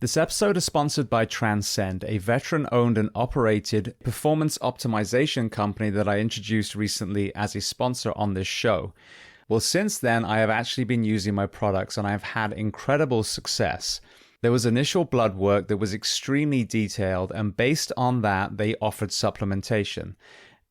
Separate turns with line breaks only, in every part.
This episode is sponsored by Transcend, a veteran-owned and operated performance optimization company that I introduced recently as a sponsor on this show. Well, since then, I have actually been using my products and I've had incredible success. There was initial blood work that was extremely detailed, and based on that, they offered supplementation.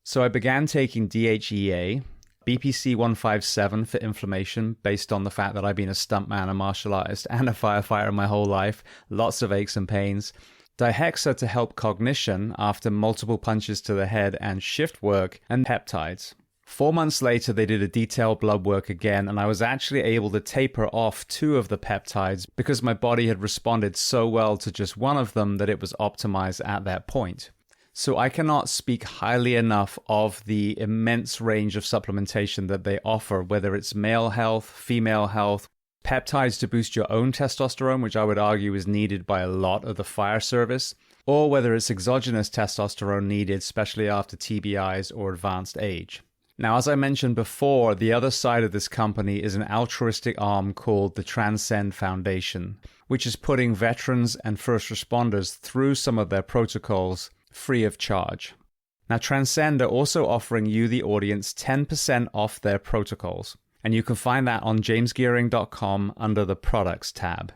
So I began taking DHEA, BPC 157 for inflammation, based on the fact that I've been a stuntman, a martial artist, and a firefighter my whole life. Lots of aches and pains. Dihexa to help cognition after multiple punches to the head and shift work, and peptides. 4 months later, they did a detailed blood work again, and I was actually able to taper off 2 of the peptides because my body had responded so well to just one of them that it was optimized at that point. So I cannot speak highly enough of the immense range of supplementation that they offer, whether it's male health, female health, peptides to boost your own testosterone, which I would argue is needed by a lot of the fire service, or whether it's exogenous testosterone needed, especially after TBIs or advanced age. Now, as I mentioned before, the other side of this company is an altruistic arm called the Transcend Foundation, which is putting veterans and first responders through some of their protocols free of charge. Now, Transcend are also offering you, the audience, 10% off their protocols. And you can find that on jamesgearing.com under the Products tab.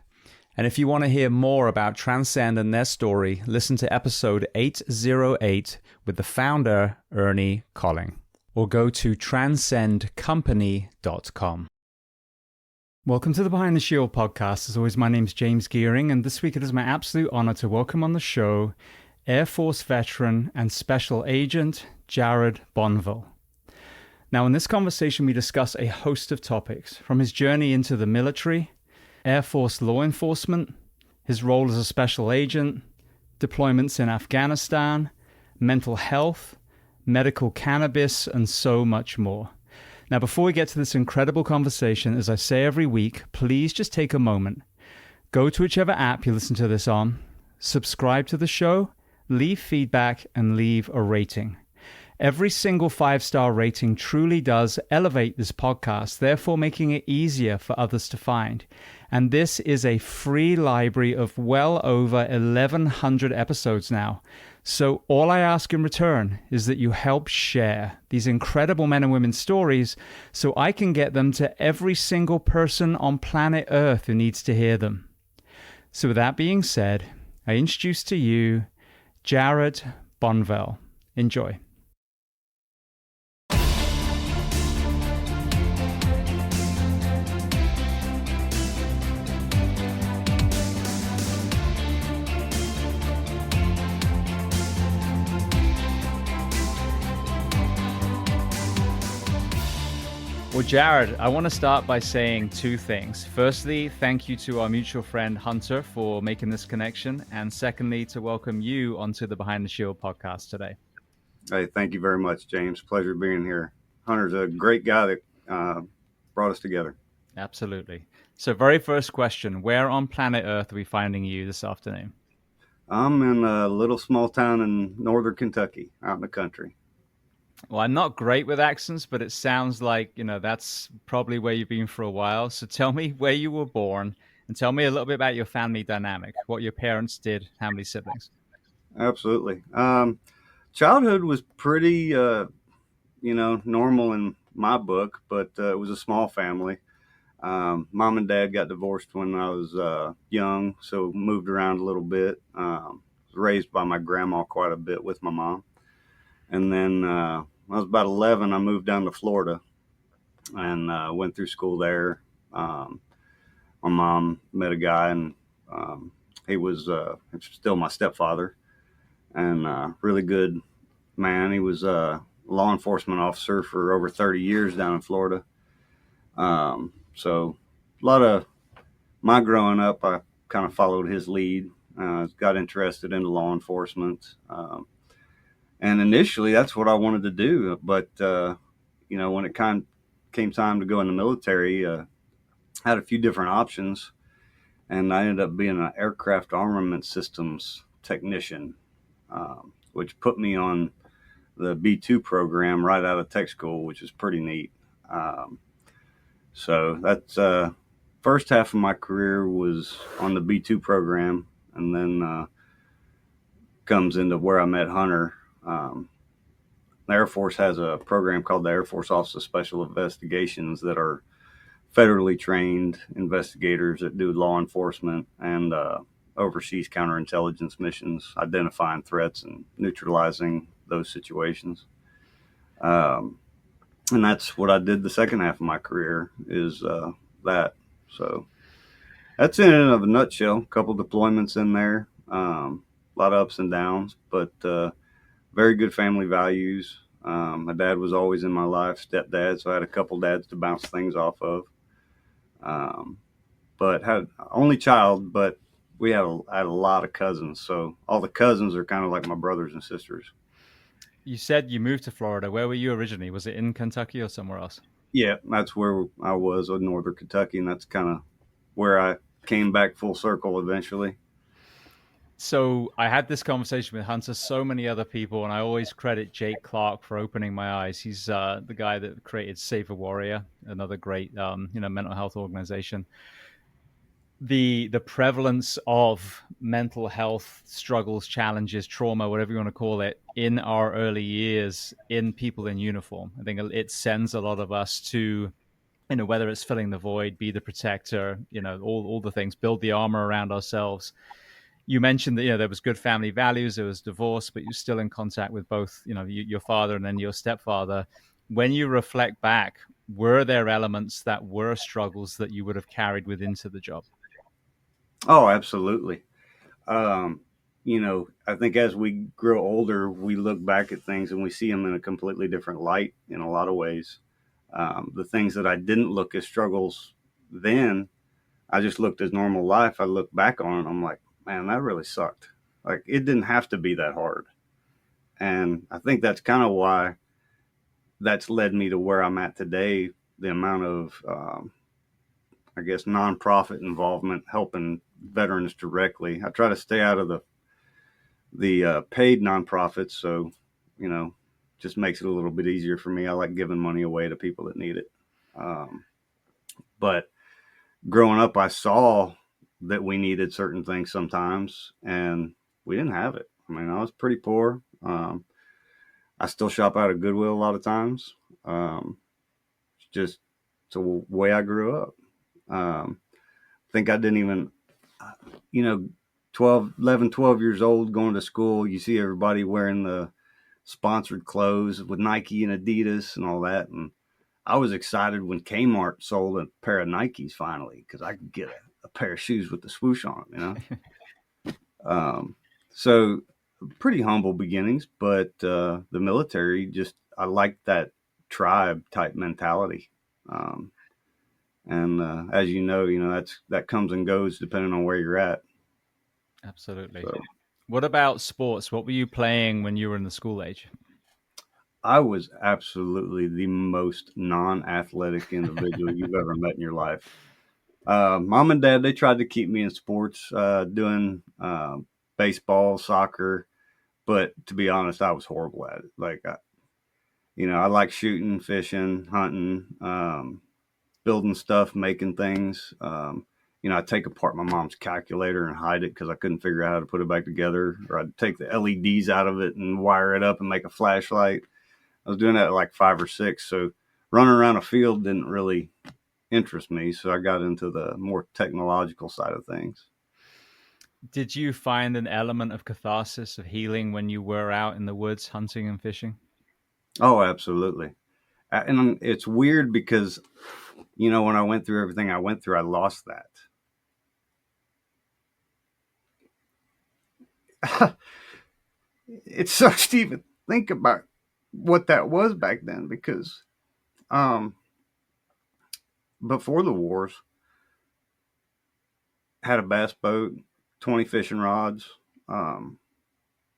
And if you want to hear more about Transcend and their story, listen to episode 808 with the founder, Ernie Colling, or go to transcendcompany.com. Welcome to the Behind the Shield podcast. As always, my name's James Gearing, and this week it is my absolute honor to welcome on the show Air Force veteran and special agent Jared Bonvell. Now, in this conversation, we discuss a host of topics, from his journey into the military, Air Force law enforcement, his role as a special agent, deployments in Afghanistan, mental health, medical cannabis, and so much more. Now, before we get to this incredible conversation, as I say every week, please just take a moment. Go to whichever app you listen to this on, subscribe to the show, leave feedback, and leave a rating. Every single 5-star rating truly does elevate this podcast, therefore making it easier for others to find. And this is a free library of well over 1,100 episodes now. So all I ask in return is that you help share these incredible men and women's stories so I can get them to every single person on planet Earth who needs to hear them. So with that being said, I introduce to you Jared Bonvell. Enjoy. Well, Jared, I want to start by saying 2 things. Firstly, thank you to our mutual friend Hunter for making this connection. And secondly, to welcome you onto the Behind the Shield podcast today.
Hey, thank you very much, James. Pleasure being here. Hunter's a great guy that brought us together.
Absolutely. So very first question, where on planet Earth are we finding you this afternoon?
I'm in a little small town in northern Kentucky, out in the country.
Well, I'm not great with accents, but it sounds like, that's probably where you've been for a while. So tell me where you were born and tell me a little bit about your family dynamic, what your parents did, how many siblings.
Absolutely. Childhood was pretty, normal in my book, but it was a small family. Mom and dad got divorced when I was young, so moved around a little bit. Was raised by my grandma quite a bit with my mom. And then when I was about 11, I moved down to Florida and went through school there. My mom met a guy, and he was still my stepfather, and really good man. He was a law enforcement officer for over 30 years down in Florida. So a lot of my growing up, I kind of followed his lead, got interested in law enforcement. And initially, that's what I wanted to do. But, when it came time to go in the military, I had a few different options. And I ended up being an aircraft armament systems technician, which put me on the B2 program right out of tech school, which is pretty neat. So that's first half of my career was on the B2 program. and then comes into where I met Hunter. The Air Force has a program called the Air Force Office of Special Investigations that are federally trained investigators that do law enforcement and overseas counterintelligence missions, identifying threats and neutralizing those situations. Um, and that's what I did the second half of my career is that. So that's in it of a nutshell. A couple deployments in there, a lot of ups and downs, but very good family values. My dad was always in my life, stepdad, so I had a couple dads to bounce things off of. Um, but had only child, but we had a lot of cousins, so all the cousins are kind of like my brothers and sisters.
You said you moved to Florida. Where were you originally? Was it in Kentucky or somewhere else?
Yeah, that's where I was in northern Kentucky, and that's kind of where I came back full circle eventually.
So I had this conversation with Hunter, so many other people, and I always credit Jake Clark for opening my eyes. He's the guy that created Save a Warrior, another great mental health organization. The prevalence of mental health struggles, challenges, trauma, whatever you want to call it, in our early years in people in uniform. I think it sends a lot of us to, whether it's filling the void, be the protector, all the things, build the armor around ourselves. You mentioned that there was good family values, there was divorce, but you're still in contact with both your father and then your stepfather. When you reflect back, were there elements that were struggles that you would have carried with into the job?
Oh, absolutely. Um, I think as we grow older, we look back at things and we see them in a completely different light in a lot of ways. The things that I didn't look as struggles then, I just looked as normal life. I look back on it, I'm like, man, that really sucked. Like it didn't have to be that hard. And I think that's kind of why that's led me to where I'm at today. The amount of, I guess, nonprofit involvement helping veterans directly. I try to stay out of the paid nonprofits, so you know, just makes it a little bit easier for me. I like giving money away to people that need it. Um, but growing up, I saw that we needed certain things sometimes, and we didn't have it. I mean, I was pretty poor. I still shop out of Goodwill a lot of times. Just it's the way I grew up. I think I didn't even, you know, 12 years old going to school. You see everybody wearing the sponsored clothes with Nike and Adidas and all that. And I was excited when Kmart sold a pair of Nikes finally because I could get a pair of shoes with the swoosh on them, Um, so pretty humble beginnings, but the military just I like that tribe type mentality. Um, and as that comes and goes depending on where you're at.
Absolutely.
So
What about sports? What were you playing when you were in the school age?
I was absolutely the most non-athletic individual you've ever met in your life. Mom and dad, they tried to keep me in sports, doing baseball, soccer, but to be honest, I was horrible at it. I like shooting, fishing, hunting, building stuff, making things. I take apart my mom's calculator and hide it because I couldn't figure out how to put it back together, or I'd take the LEDs out of it and wire it up and make a flashlight. I was doing that at like 5 or 6. So running around a field didn't really interest me. So I got into the more technological side of things.
Did you find an element of catharsis, of healing when you were out in the woods hunting and fishing?
Oh, absolutely. And it's weird because, when I went through everything I went through, I lost that. It sucks to even think about what that was back then because um, before the wars, had a bass boat, 20 fishing rods, um,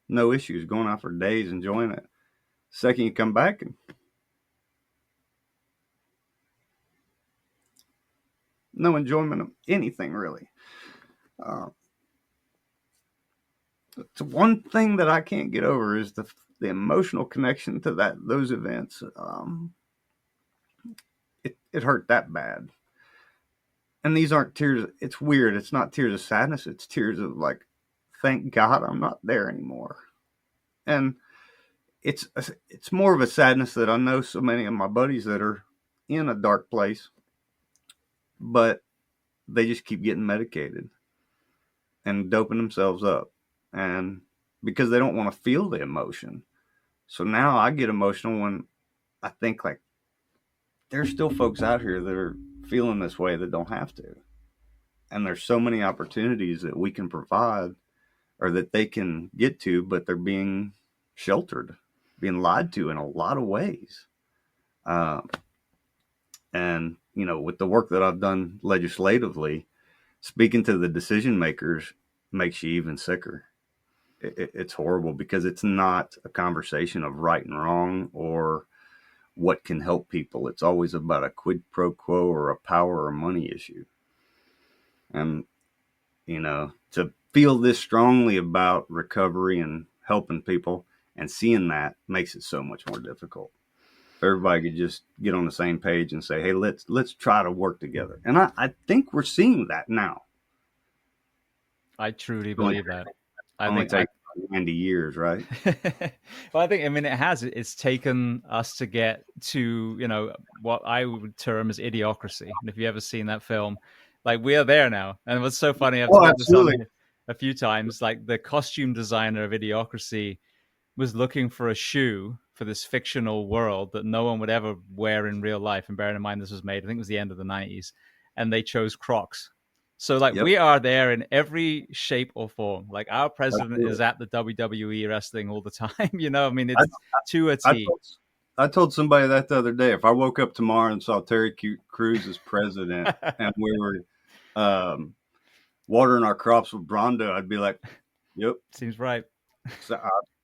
no issues, going out for days, enjoying it. Second, you come back and no enjoyment of anything really. Uh, it's one thing that I can't get over is the emotional connection to those events. It hurt that bad. And these aren't tears. It's weird. It's not tears of sadness. It's tears of like thank God I'm not there anymore. And it's it's more of a sadness that I know so many of my buddies that are in a dark place, but they just keep getting medicated and doping themselves up, and because they don't want to feel the emotion. So now I get emotional when I think like there's still folks out here that are feeling this way that don't have to. And there's so many opportunities that we can provide or that they can get to, but they're being sheltered, being lied to in a lot of ways. Uh, and, you know, with the work that I've done legislatively, speaking to the decision makers makes you even sicker. It's horrible because it's not a conversation of right and wrong or what can help people. It's always about a quid pro quo or a power or money issue. And, you know, to feel this strongly about recovery and helping people and seeing that makes it so much more difficult. If everybody could just get on the same page and say, hey, let's try to work together. And I think we're seeing that now.
I truly
It only,
believe that. I
only
think I
takes 90 years, right?
well, I think, I mean, it has. It's taken us to get to, what I would term as idiocracy. And if you ever seen that film, like we are there now. And what's so funny, I've
Oh,
told this on
absolutely.
a few times, like the costume designer of Idiocracy was looking for a shoe for this fictional world that no one would ever wear in real life. And bearing in mind, this was made, I think it was the end of the 90s. And they chose Crocs. So, like,
Yep.
we are there in every shape or form. Like, our president is
Absolutely.
at the WWE wrestling all the time. I mean,
I,
it's to a
I
T.
told I told somebody that the other day. If I woke up tomorrow and saw Terry Crews as president and we were watering our crops with Bronda, I'd be like, "Yep,
Seems right.
so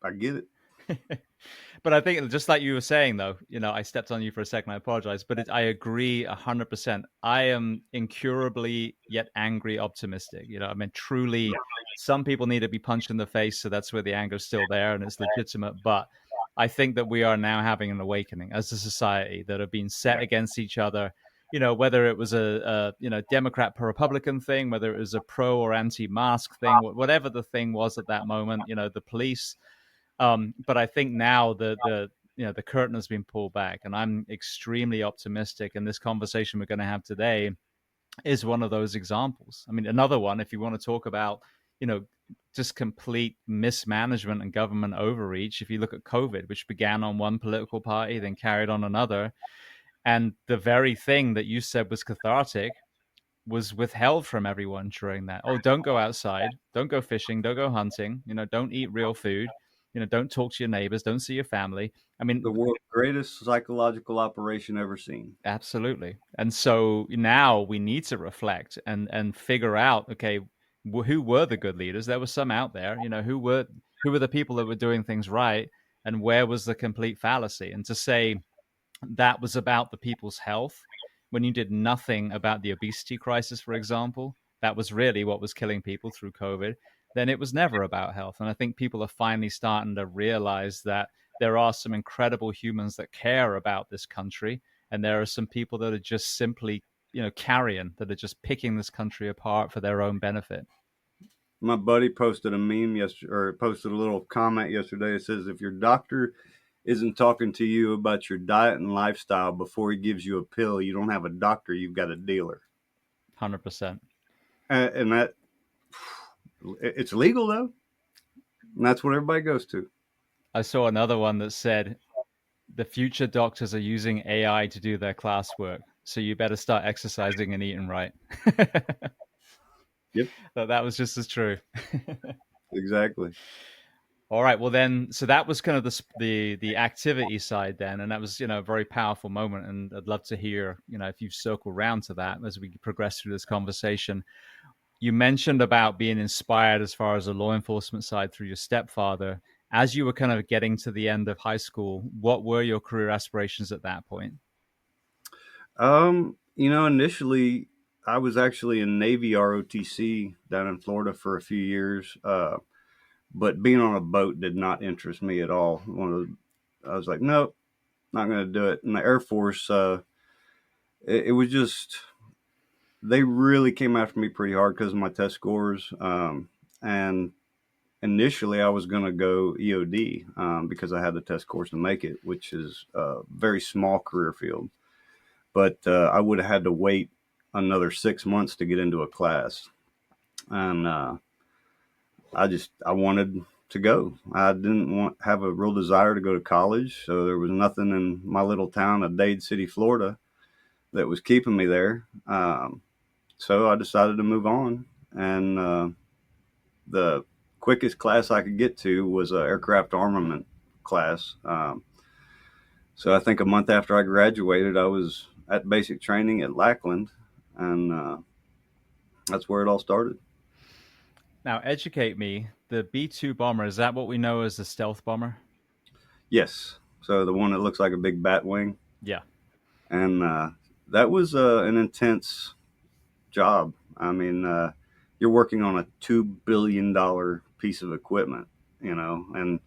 I get it."
But I think, just like you were saying, though, I stepped on you for a second. I apologize, but I agree 100%. I am incurably yet angry optimistic. I mean, truly, some people need to be punched in the face, so that's where the anger is still there and it's legitimate. But I think that we are now having an awakening as a society that have been set against each other. Whether it was a Democrat per Republican thing, whether it was a pro or anti-mask thing, whatever the thing was at that moment, the police. But I think now the curtain has been pulled back, and I'm extremely optimistic. And this conversation we're going to have today is one of those examples. I mean, another one, if you want to talk about, just complete mismanagement and government overreach. If you look at COVID, which began on one political party, then carried on another, and the very thing that you said was cathartic was withheld from everyone during that. Oh, don't go outside, don't go fishing, don't go hunting, don't eat real food, don't talk to your neighbors, don't see your family. I mean,
The world's greatest psychological operation ever seen.
absolutely. And so now we need to reflect and figure out, okay, who were the good leaders? There were some out there, who were the people that were doing things right, and where was the complete fallacy? And to say that was about the people's health when you did nothing about the obesity crisis, for example, that was really what was killing people through COVID, then it was never about health. And I think people are finally starting to realize that there are some incredible humans that care about this country. And there are some people that are just simply, carrion, that are just picking this country apart for their own benefit.
My buddy posted a meme yesterday, or posted a little comment yesterday. It says, "If your doctor isn't talking to you about your diet and lifestyle before he gives you a pill, you don't have a doctor, you've got a dealer."
100%.
And that it's legal though, and that's what everybody goes to.
I saw another one that said, the future doctors are using AI to do their classwork. So you better start exercising and eating right.
Yep,
That was just as true.
exactly.
All right. Well, then, so that was kind of the activity side then, and that was a very powerful moment. And I'd love to hear if you circle around to that as we progress through this conversation. You mentioned about being inspired as far as the law enforcement side through your stepfather. As you were kind of getting to the end of high school, what were your career aspirations at that point?
Initially I was actually in Navy ROTC down in Florida for a few years. But being on a boat did not interest me at all. I was like, nope, not going to do it. And the Air Force, it was just, they really came after me pretty hard because of my test scores. And initially I was going to go EOD because I had the test course to make it, which is a very small career field. But I would have had to wait another 6 months to get into a class, and I wanted to go. I didn't have a real desire to go to college, so there was nothing in my little town of Dade City, Florida, that was keeping me there. So I decided to move on, and the quickest class I could get to was an aircraft armament class. So I think a month after I graduated, I was at basic training at Lackland, and that's where it all started.
Now, educate me. The B-2 bomber, is that what we know as the stealth bomber?
Yes. So the one that looks like a big bat wing.
Yeah.
And that was an intense job. I mean, you're working on a $2 billion piece of equipment, and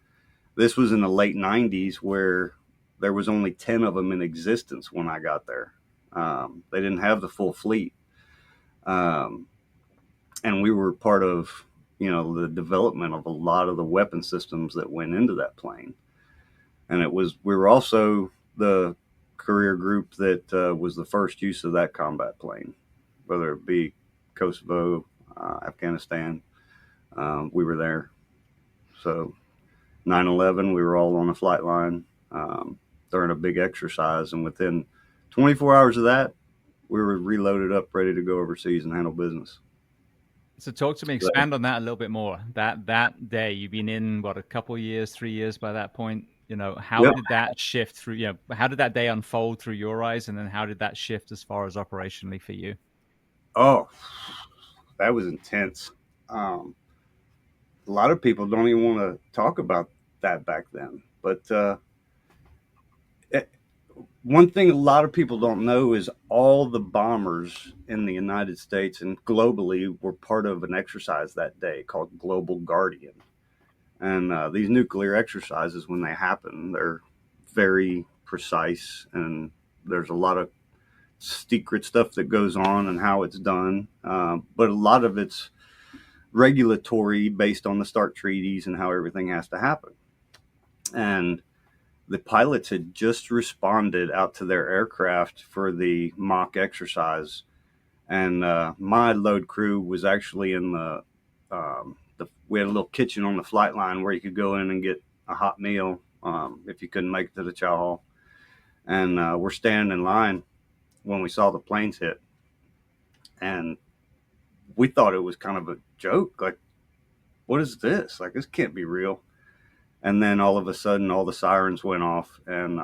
this was in the late 90s where there was only 10 of them in existence when I got there. They didn't have the full fleet. And we were part of, the development of a lot of the weapon systems that went into that plane. And we were also the career group that was the first use of that combat plane, whether it be Kosovo, Afghanistan. We were there. So 9/11, we were all on a flight line during a big exercise. And within 24 hours of that, we were reloaded up, ready to go overseas and handle business.
So talk to me,
So,
expand on that a little bit more. That day, you've been in, what, a couple years, 3 years by that point? How
yep.
did that shift through, how did that day unfold through your eyes? And then how did that shift as far as operationally for you?
Oh, that was intense. A lot of people don't even want to talk about that back then. But one thing a lot of people don't know is all the bombers in the United States and globally were part of an exercise that day called Global Guardian. And these nuclear exercises, when they happen, they're very precise, and there's a lot of secret stuff that goes on and how it's done. But a lot of it's regulatory based on the START treaties and how everything has to happen. And the pilots had just responded out to their aircraft for the mock exercise. And my load crew was actually in we had a little kitchen on the flight line where you could go in and get a hot meal if you couldn't make it to the chow hall. And we're standing in line when we saw the planes hit. And we thought it was kind of a joke. Like, what is this? Like, this can't be real. And then all of a sudden, all the sirens went off. And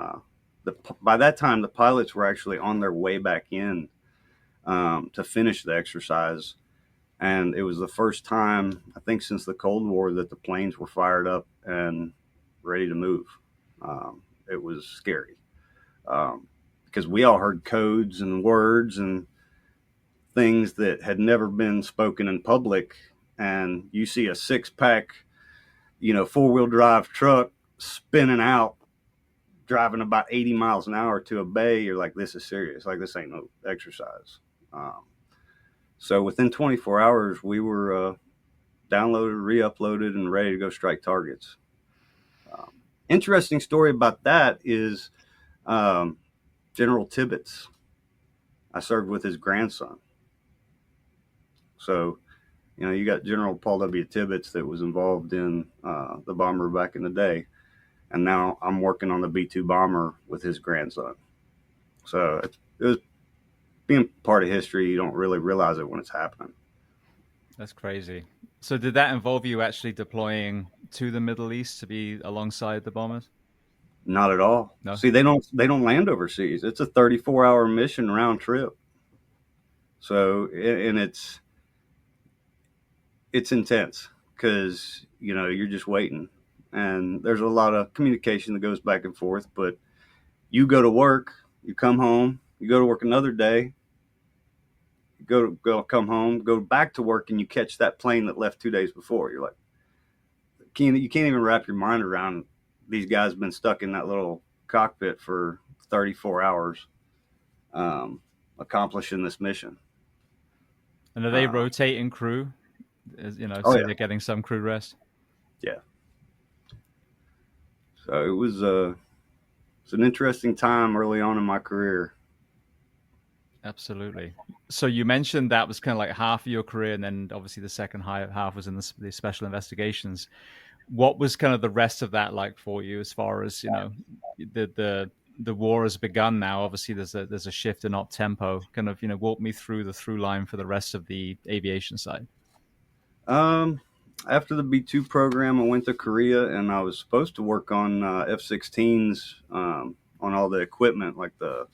by that time, the pilots were actually on their way back in to finish the exercise. And it was the first time, I think, since the Cold War that the planes were fired up and ready to move. It was scary because we all heard codes and words and things that had never been spoken in public. And you see a 6-pack, 4-wheel drive truck spinning out, driving about 80 miles an hour to a bay. You're like, this is serious. Like, this ain't no exercise. So within 24 hours, we were downloaded, re-uploaded, and ready to go strike targets. Interesting story about that is General Tibbetts. I served with his grandson. So, you got General Paul W. Tibbetts that was involved in the bomber back in the day. And now I'm working on the B-2 bomber with his grandson. So it was being part of history. You don't really realize it when it's happening.
That's crazy. So did that involve you actually deploying to the Middle East to be alongside the bombers?
Not at all.
No.
See, they don't land overseas. It's a 34-hour mission round trip. So, and it's intense because, you're just waiting. And there's a lot of communication that goes back and forth. But you go to work, you come home, you go to work another day, come home, go back to work, and you catch that plane that left 2 days before. You're like, you can't even wrap your mind around these guys been stuck in that little cockpit for 34 hours accomplishing this mission.
And are they rotating crew?
Oh,
So
yeah.
they're getting some crew rest?
Yeah. So it was it's an interesting time early on in my career.
Absolutely. So you mentioned that was kind of like half of your career, and then obviously the second half was in the special investigations. What was kind of the rest of that like for you, as far as the war has begun now? Obviously, there's a shift in op tempo. Kind of walk me through the through line for the rest of the aviation side.
Um, After the B2 program, I went to Korea and I was supposed to work on F-16s, on all the equipment like the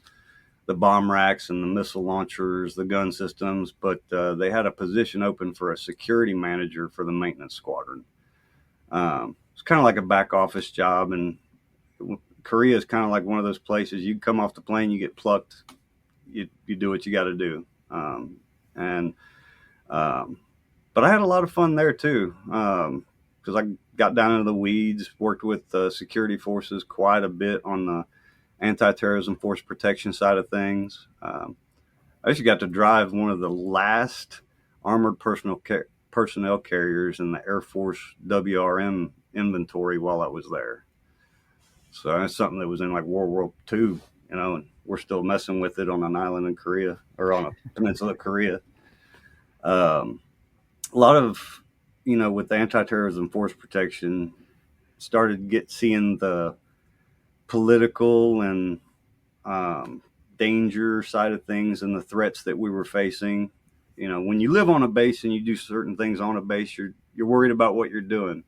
bomb racks and the missile launchers, the gun systems, but they had a position open for a security manager for the maintenance squadron. It's kind of like a back office job, and Korea is kind of like one of those places you come off the plane, you get plucked, you do what you got to do. And um, But I had a lot of fun there too, because I got down into the weeds, worked with security forces quite a bit on the anti-terrorism force protection side of things. I actually got to drive one of the last armored personnel carriers in the Air Force WRM inventory while I was there. So that's something that was in like World War II, and we're still messing with it on an island in Korea or on a peninsula of Korea. Um, a lot of, with the anti-terrorism force protection, started seeing the political and danger side of things and the threats that we were facing. When you live on a base and you do certain things on a base, you're worried about what you're doing.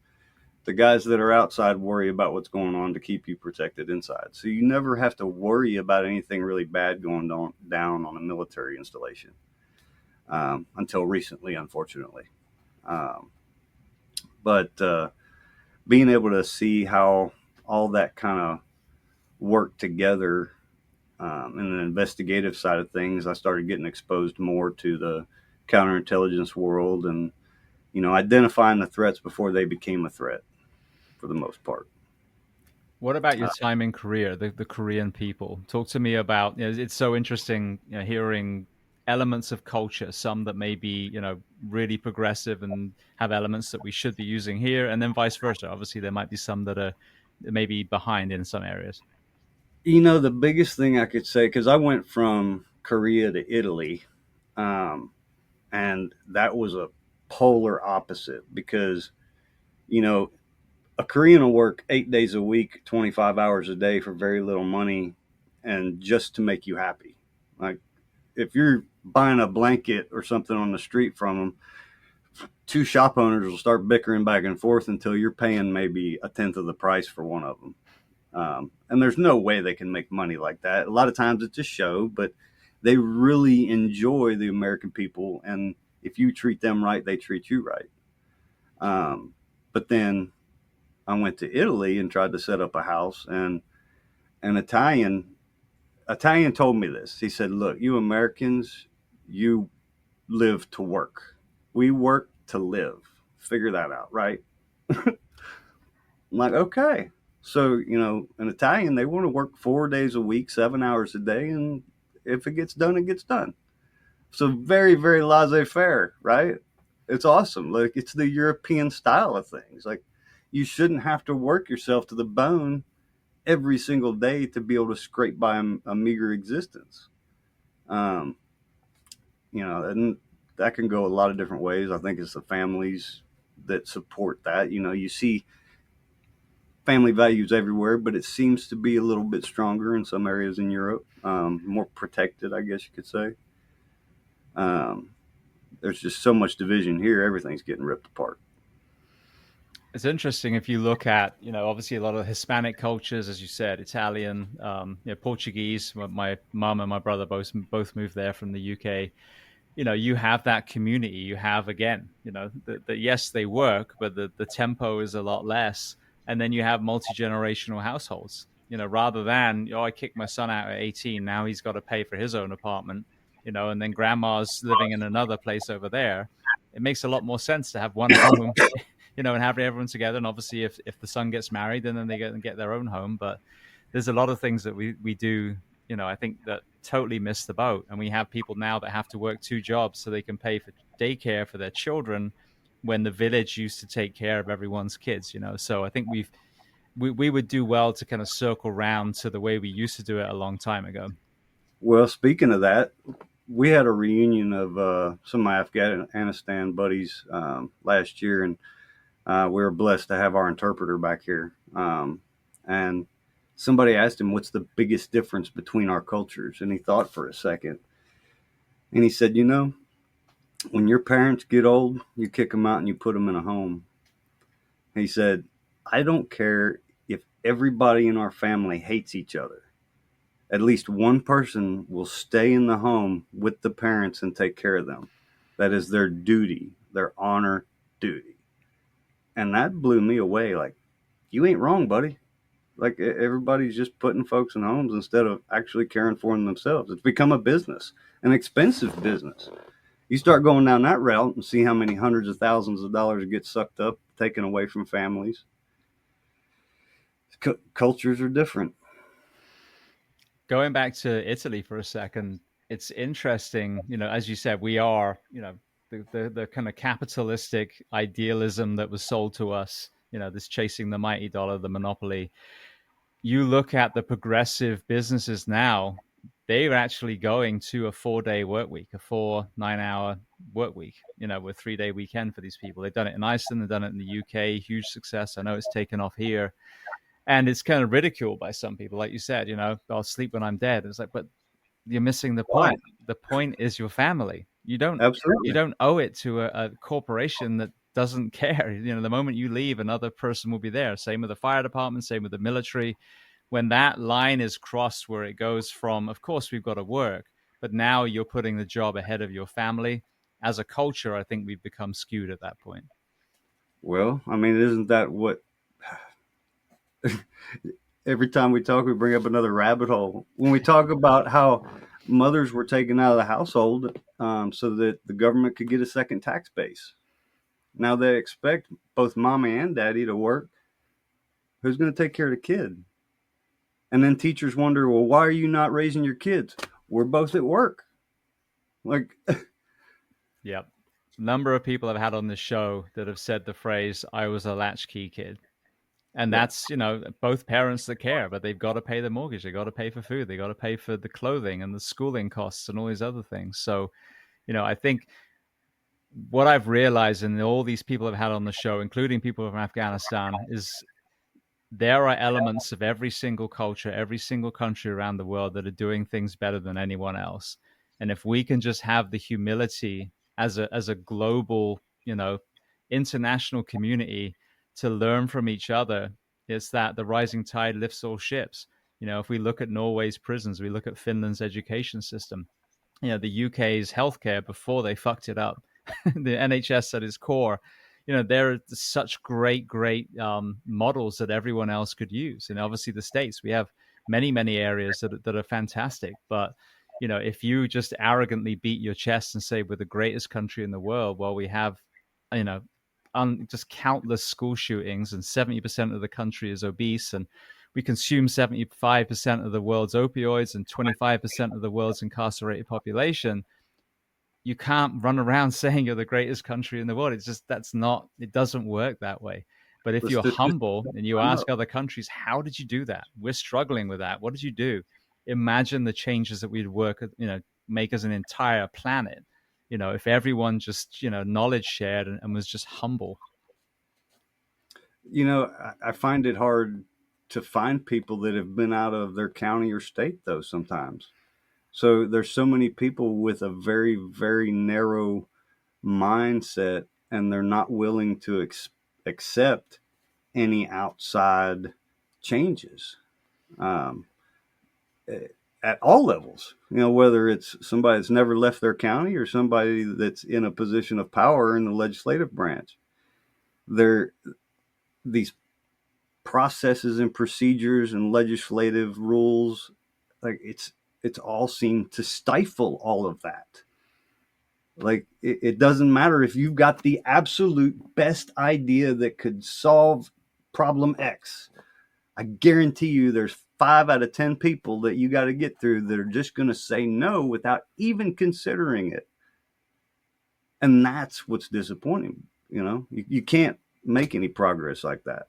The guys that are outside worry about what's going on to keep you protected inside. So you never have to worry about anything really bad going down on a military installation, until recently, unfortunately. Um, but being able to see how all that kind of worked together, in the investigative side of things, I started getting exposed more to the counterintelligence world and, identifying the threats before they became a threat for the most part.
What about your time in Korea, the Korean people? Talk to me about, it's so interesting, hearing elements of culture, some that may be, really progressive and have elements that we should be using here, and then vice versa. Obviously, there might be some that are maybe behind in some areas.
The biggest thing I could say, because I went from Korea to Italy, um, and that was a polar opposite because, you know, a Korean will work 8 days a week, 25 hours a day for very little money and just to make you happy. Like if you're buying a blanket or something on the street from them, two shop owners will start bickering back and forth until you're paying maybe a tenth of the price for one of them. And there's no way they can make money like that. A lot of times it's a show, but they really enjoy the American people. And if you treat them right, they treat you right. But then I went to Italy and tried to set up a house, and an Italian told me this. He said, "Look, you Americans, you live to work. We work to live. Figure that out, right?" I'm like, okay. So, an Italian, they want to work 4 days a week, 7 hours a day, and if it gets done, it gets done. So very, very laissez-faire, right? It's awesome. Like it's the European style of things. Like you shouldn't have to work yourself to the bone every single day to be able to scrape by a meager existence. Um, and that can go a lot of different ways. I think it's the families that support that. You see family values everywhere, but it seems to be a little bit stronger in some areas in Europe, more protected, I guess you could say. Um, there's just so much division here; everything's getting ripped apart.
It's interesting if you look at, obviously a lot of Hispanic cultures, as you said, Italian, Portuguese. My mom and my brother both moved there from the UK. You have that community. You have, again, yes, they work, but the tempo is a lot less. And then you have multi-generational households. Rather than, I kicked my son out at 18, now he's got to pay for his own apartment. And then grandma's living in another place over there. It makes a lot more sense to have one home, and have everyone together. And obviously, if the son gets married, then they get their own home. But there's a lot of things that we do, I think that totally miss the boat. And we have people now that have to work two jobs so they can pay for daycare for their children, when the village used to take care of everyone's kids, you know. So I think we would do well to kind of circle round to the way we used to do it a long time ago.
Well, speaking of that, we had a reunion of some of my Afghanistan buddies last year, and we were blessed to have our interpreter back here. And somebody asked him, "What's the biggest difference between our cultures?" And he thought for a second, and he said, "You know, when your parents get old, you kick them out and you put them in a home." He said, "I don't care if everybody in our family hates each other. At least one person will stay in the home with the parents and take care of them. That is their duty, their honor duty." And that blew me away. Like, you ain't wrong, buddy. Like, everybody's just putting folks in homes instead of actually caring for them themselves. It's become a business, an expensive business. You start going down that route and see how many hundreds of thousands of dollars get sucked up, taken away from families. Cultures are different.
Going back to Italy for a second, it's interesting, you know, as you said, we are, you know, the kind of capitalistic idealism that was sold to us, you know, this chasing the mighty dollar, the monopoly. You look at the progressive businesses now, they're actually going to a 4-day work week, a 4 9-hour work week, you know, with 3-day weekend for these people. They've done it in Iceland, they've done it in the UK, huge success. I know it's taken off here. And it's kind of ridiculed by some people, like you said, you know, I'll sleep when I'm dead. It's like, but you're missing the
Why?
point. The point is your family. You
Absolutely.
don't owe it to a corporation that doesn't care. You know, the moment you leave, another person will be there. Same with the fire department, same with the military. When that line is crossed where it goes from, of course, we've got to work, but now you're putting the job ahead of your family. As a culture, I think we've become skewed at that point.
Well, I mean, isn't that what every time we talk, we bring up another rabbit hole? When we talk about how mothers were taken out of the household so that the government could get a second tax base. Now they expect both mommy and daddy to work. Who's going to take care of the kid? And then teachers wonder, well, why are you not raising your kids? We're both at work. Like,
Yep. Number of people I've had on this show that have said the phrase, I was a latchkey kid. And
yeah,
that's, you know, both parents that care, but they've got to pay the mortgage. They got to pay for food. They got to pay for the clothing and the schooling costs and all these other things. So, you know, I think what I've realized and all these people I've had on the show, including people from Afghanistan, is there are elements of every single culture, every single country around the world that are doing things better than anyone else. And if we can just have the humility as a global, you know, international community to learn from each other, it's that the rising tide lifts all ships. You know, if we look at Norway's prisons, we look at Finland's education system, you know, the UK's healthcare before they fucked it up, the NHS at its core, you know, there are such great models that everyone else could use. And obviously, the states, we have many areas that are fantastic. But you know, if you just arrogantly beat your chest and say we're the greatest country in the world, well, we have, you know, just countless school shootings, and 70% of the country is obese, and we consume 75% of the world's opioids and 25% of the world's incarcerated population. You can't run around saying you're the greatest country in the world. It's just, that's not, it doesn't work that way. But if
the
you're
statistics
humble and you
line up.
ask other countries, how did you do that? We're struggling with that. What did you do? Imagine the changes that we'd work, you know, make as an entire planet. You know, if everyone just, you know, knowledge shared and was just humble.
You know, I find it hard to find people that have been out of their county or state, though, sometimes. So there's so many people with a very, very narrow mindset, and they're not willing to accept any outside changes. Um, at all levels, you know, whether it's somebody that's never left their county or somebody that's in a position of power in the legislative branch. They're these processes and procedures and legislative rules, like it's all seemed to stifle all of that. Like, it doesn't matter if you've got the absolute best idea that could solve problem X. I guarantee you there's 5 out of 10 people that you got to get through that are just going to say no without even considering it. And that's what's disappointing. You can't make any progress like that.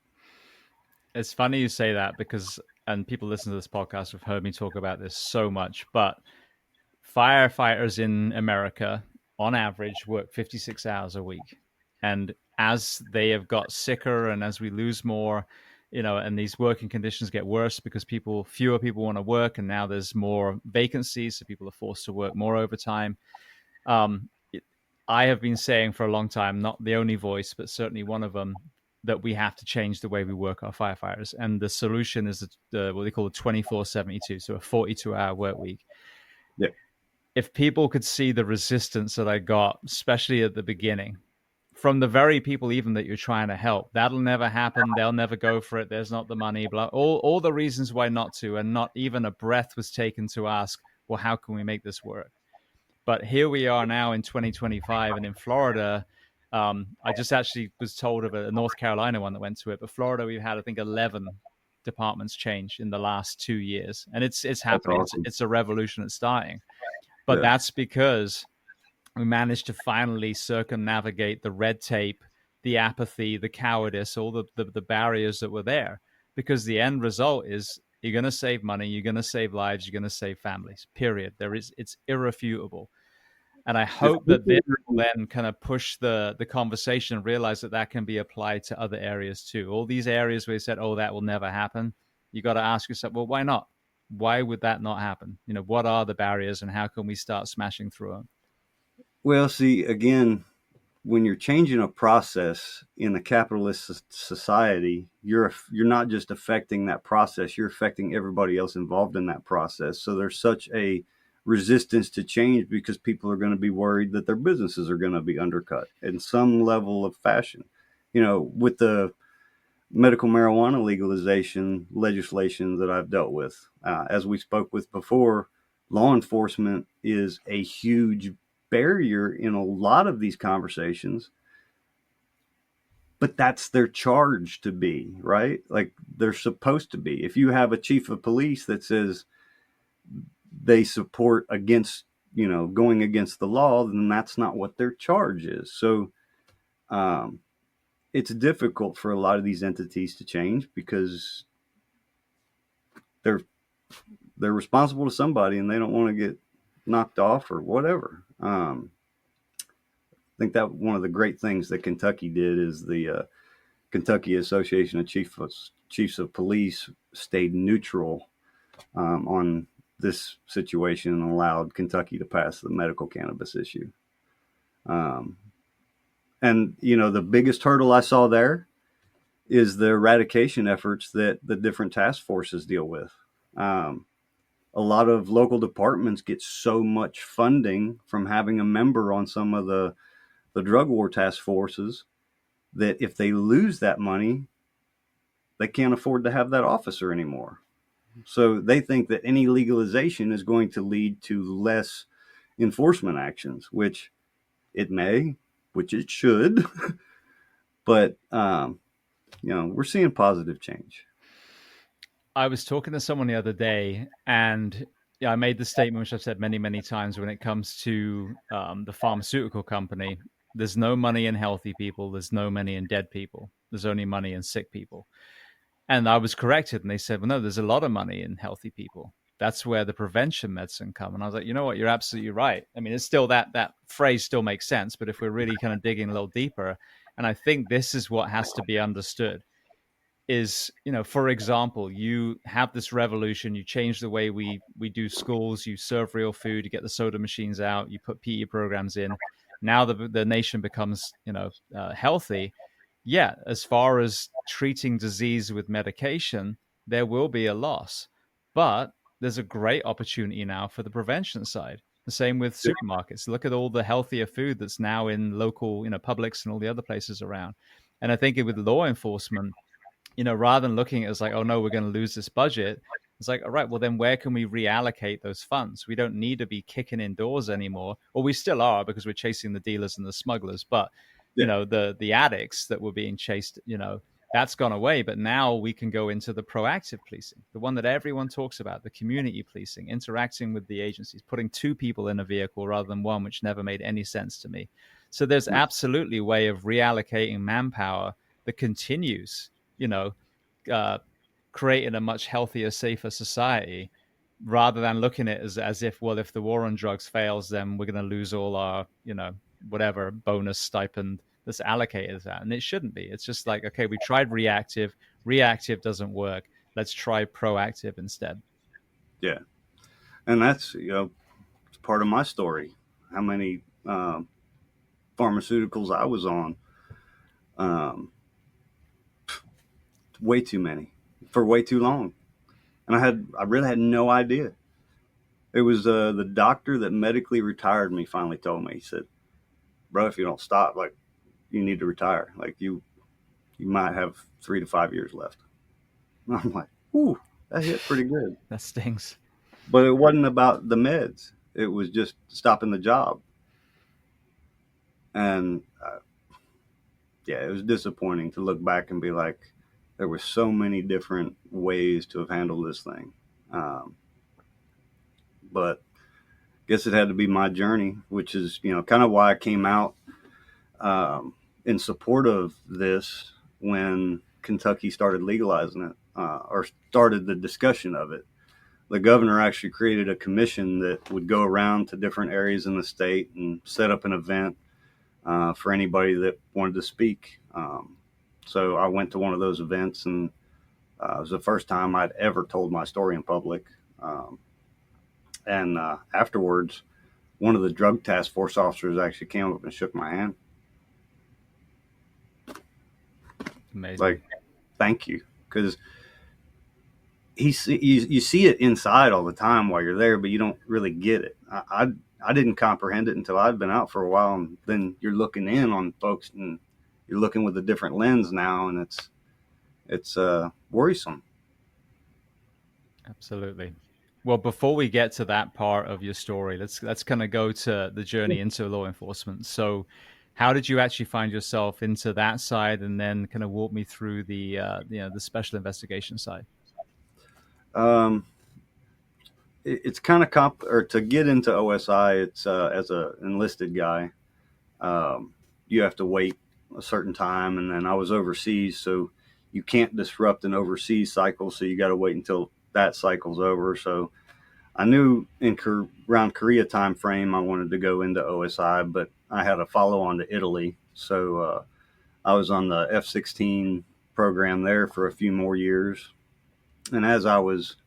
It's funny you say that because, and people listen to this podcast have heard me talk about this so much, but firefighters in America, on average, work 56 hours a week. And as they have got sicker and as we lose more, and these working conditions get worse because fewer people want to work, and now there's more vacancies, so people are forced to work more overtime. Um, I have been saying for a long time, not the only voice, but certainly one of them, that we have to change the way we work our firefighters. And the solution is what they call a 24/72, so a 42-hour work week.
Yeah.
If people could see the resistance that I got, especially at the beginning, from the very people even that you're trying to help, that'll never happen. They'll never go for it. There's not the money, blah, all the reasons why not to, and not even a breath was taken to ask, well, how can we make this work? But here we are now in 2025, and in Florida, I just actually was told of a North Carolina one that went to it, but Florida, we've had, I think, 11 departments change in the last 2 years, and it's
That's
happening.
awesome.
It's a revolution that's starting. But
Yeah.
that's because we managed to finally circumnavigate the red tape, the apathy, the cowardice, all the barriers that were there. Because the end result is you're going to save money, you're going to save lives, you're going to save families. Period. It's irrefutable. And I
If
hope that this
people,
will then kind of push the conversation and realize that that can be applied to other areas too. All these areas where you said, oh, that will never happen. You got to ask yourself, well, why not? Why would that not happen? What are the barriers and how can we start smashing through them?
well, see, again, when you're changing a process in a capitalist society, you're not just affecting that process, you're affecting everybody else involved in that process. So there's such a resistance to change because people are going to be worried that their businesses are going to be undercut in some level of fashion. With the medical marijuana legalization legislation that I've dealt with, as we spoke with before, law enforcement is a huge barrier in a lot of these conversations, but that's their charge to be, right? Like they're supposed to be. If you have a chief of police that says they support against, going against the law, then that's not what their charge is. So um, it's difficult for a lot of these entities to change because they're they're responsible to somebody and they don't want to get knocked off or whatever. I think that one of the great things that Kentucky did is the Kentucky Association of Chiefs of Police stayed neutral on this situation and allowed Kentucky to pass the medical cannabis issue. Um, and the biggest hurdle I saw there is the eradication efforts that the different task forces deal with. A lot of local departments get so much funding from having a member on some of the drug war task forces that if they lose that money, they can't afford to have that officer anymore. So they think that any legalization is going to lead to less enforcement actions, which it may, which it should, but we're seeing positive change.
I was talking to someone the other day, and yeah, I made the statement, which I've said many, many times when it comes to the pharmaceutical company. There's no money in healthy people. There's no money in dead people. There's only money in sick people. And I was corrected, and they said, well, no, there's a lot of money in healthy people. That's where the prevention medicine come. And I was like, you know what? You're absolutely right. I mean, it's still that phrase still makes sense, but if we're really kind of digging a little deeper, and I think this is what has to be understood is, for example, you have this revolution, you change the way we do schools, you serve real food, you get the soda machines out, you put PE programs in. Now the nation becomes, healthy. Yeah, as far as treating disease with medication, there will be a loss. But there's a great opportunity now for the prevention side. The same with supermarkets. Look at all the healthier food that's now in local, Publix and all the other places around. And I think with law enforcement, rather than looking at it as like, oh no, we're going to lose this budget, it's like, all right, well then where can we reallocate those funds? We don't need to be kicking indoors anymore, or we still are because we're chasing the dealers and the smugglers. But
Yeah.
the addicts that were being chased, that's gone away. But now we can go into the proactive policing, the one that everyone talks about, the community policing, interacting with the agencies, putting two people in a vehicle rather than one, which never made any sense to me. So there's absolutely a way of reallocating manpower that continues, you know, uh, creating a much healthier, safer society, rather than looking at it as if, well, if the war on drugs fails, then we're going to lose all our, whatever bonus stipend that's allocated to that. And it shouldn't be. It's just like, okay, we tried reactive. Reactive doesn't work. Let's try proactive instead.
Yeah. And that's, it's part of my story. How many pharmaceuticals I was on. Um, Way too many for way too long. And I really had no idea. It was the doctor that medically retired me finally told me. He said, "Bro, if you don't stop, like, you need to retire. Like, you might have 3 to 5 years left." And I'm like, "Ooh, that hit pretty good."
That stings.
But it wasn't about the meds. It was just stopping the job. And yeah, it was disappointing to look back and be like, there were so many different ways to have handled this thing. But I guess it had to be my journey, which is, kind of why I came out in support of this when Kentucky started legalizing it, or started the discussion of it. The governor actually created a commission that would go around to different areas in the state and set up an event for anybody that wanted to speak. So I went to one of those events, and it was the first time I'd ever told my story in public. And afterwards, one of the drug task force officers actually came up and shook my hand.
Amazing.
Like, thank you. Because you see it inside all the time while you're there, but you don't really get it. I didn't comprehend it until I'd been out for a while, and then you're looking in on folks, and you're looking with a different lens now, and it's worrisome.
Absolutely. Well, before we get to that part of your story, let's kind of go to the journey into law enforcement. So, how did you actually find yourself into that side, and then kind of walk me through the the special investigation side?
It's kind of or to get into OSI, it's as a enlisted guy, you have to wait a certain time, and then I was overseas, so you can't disrupt an overseas cycle, so you got to wait until that cycle's over. So I knew around Korea time frame I wanted to go into OSI, but I had a follow on to Italy, so I was on the F-16 program there for a few more years, and as I was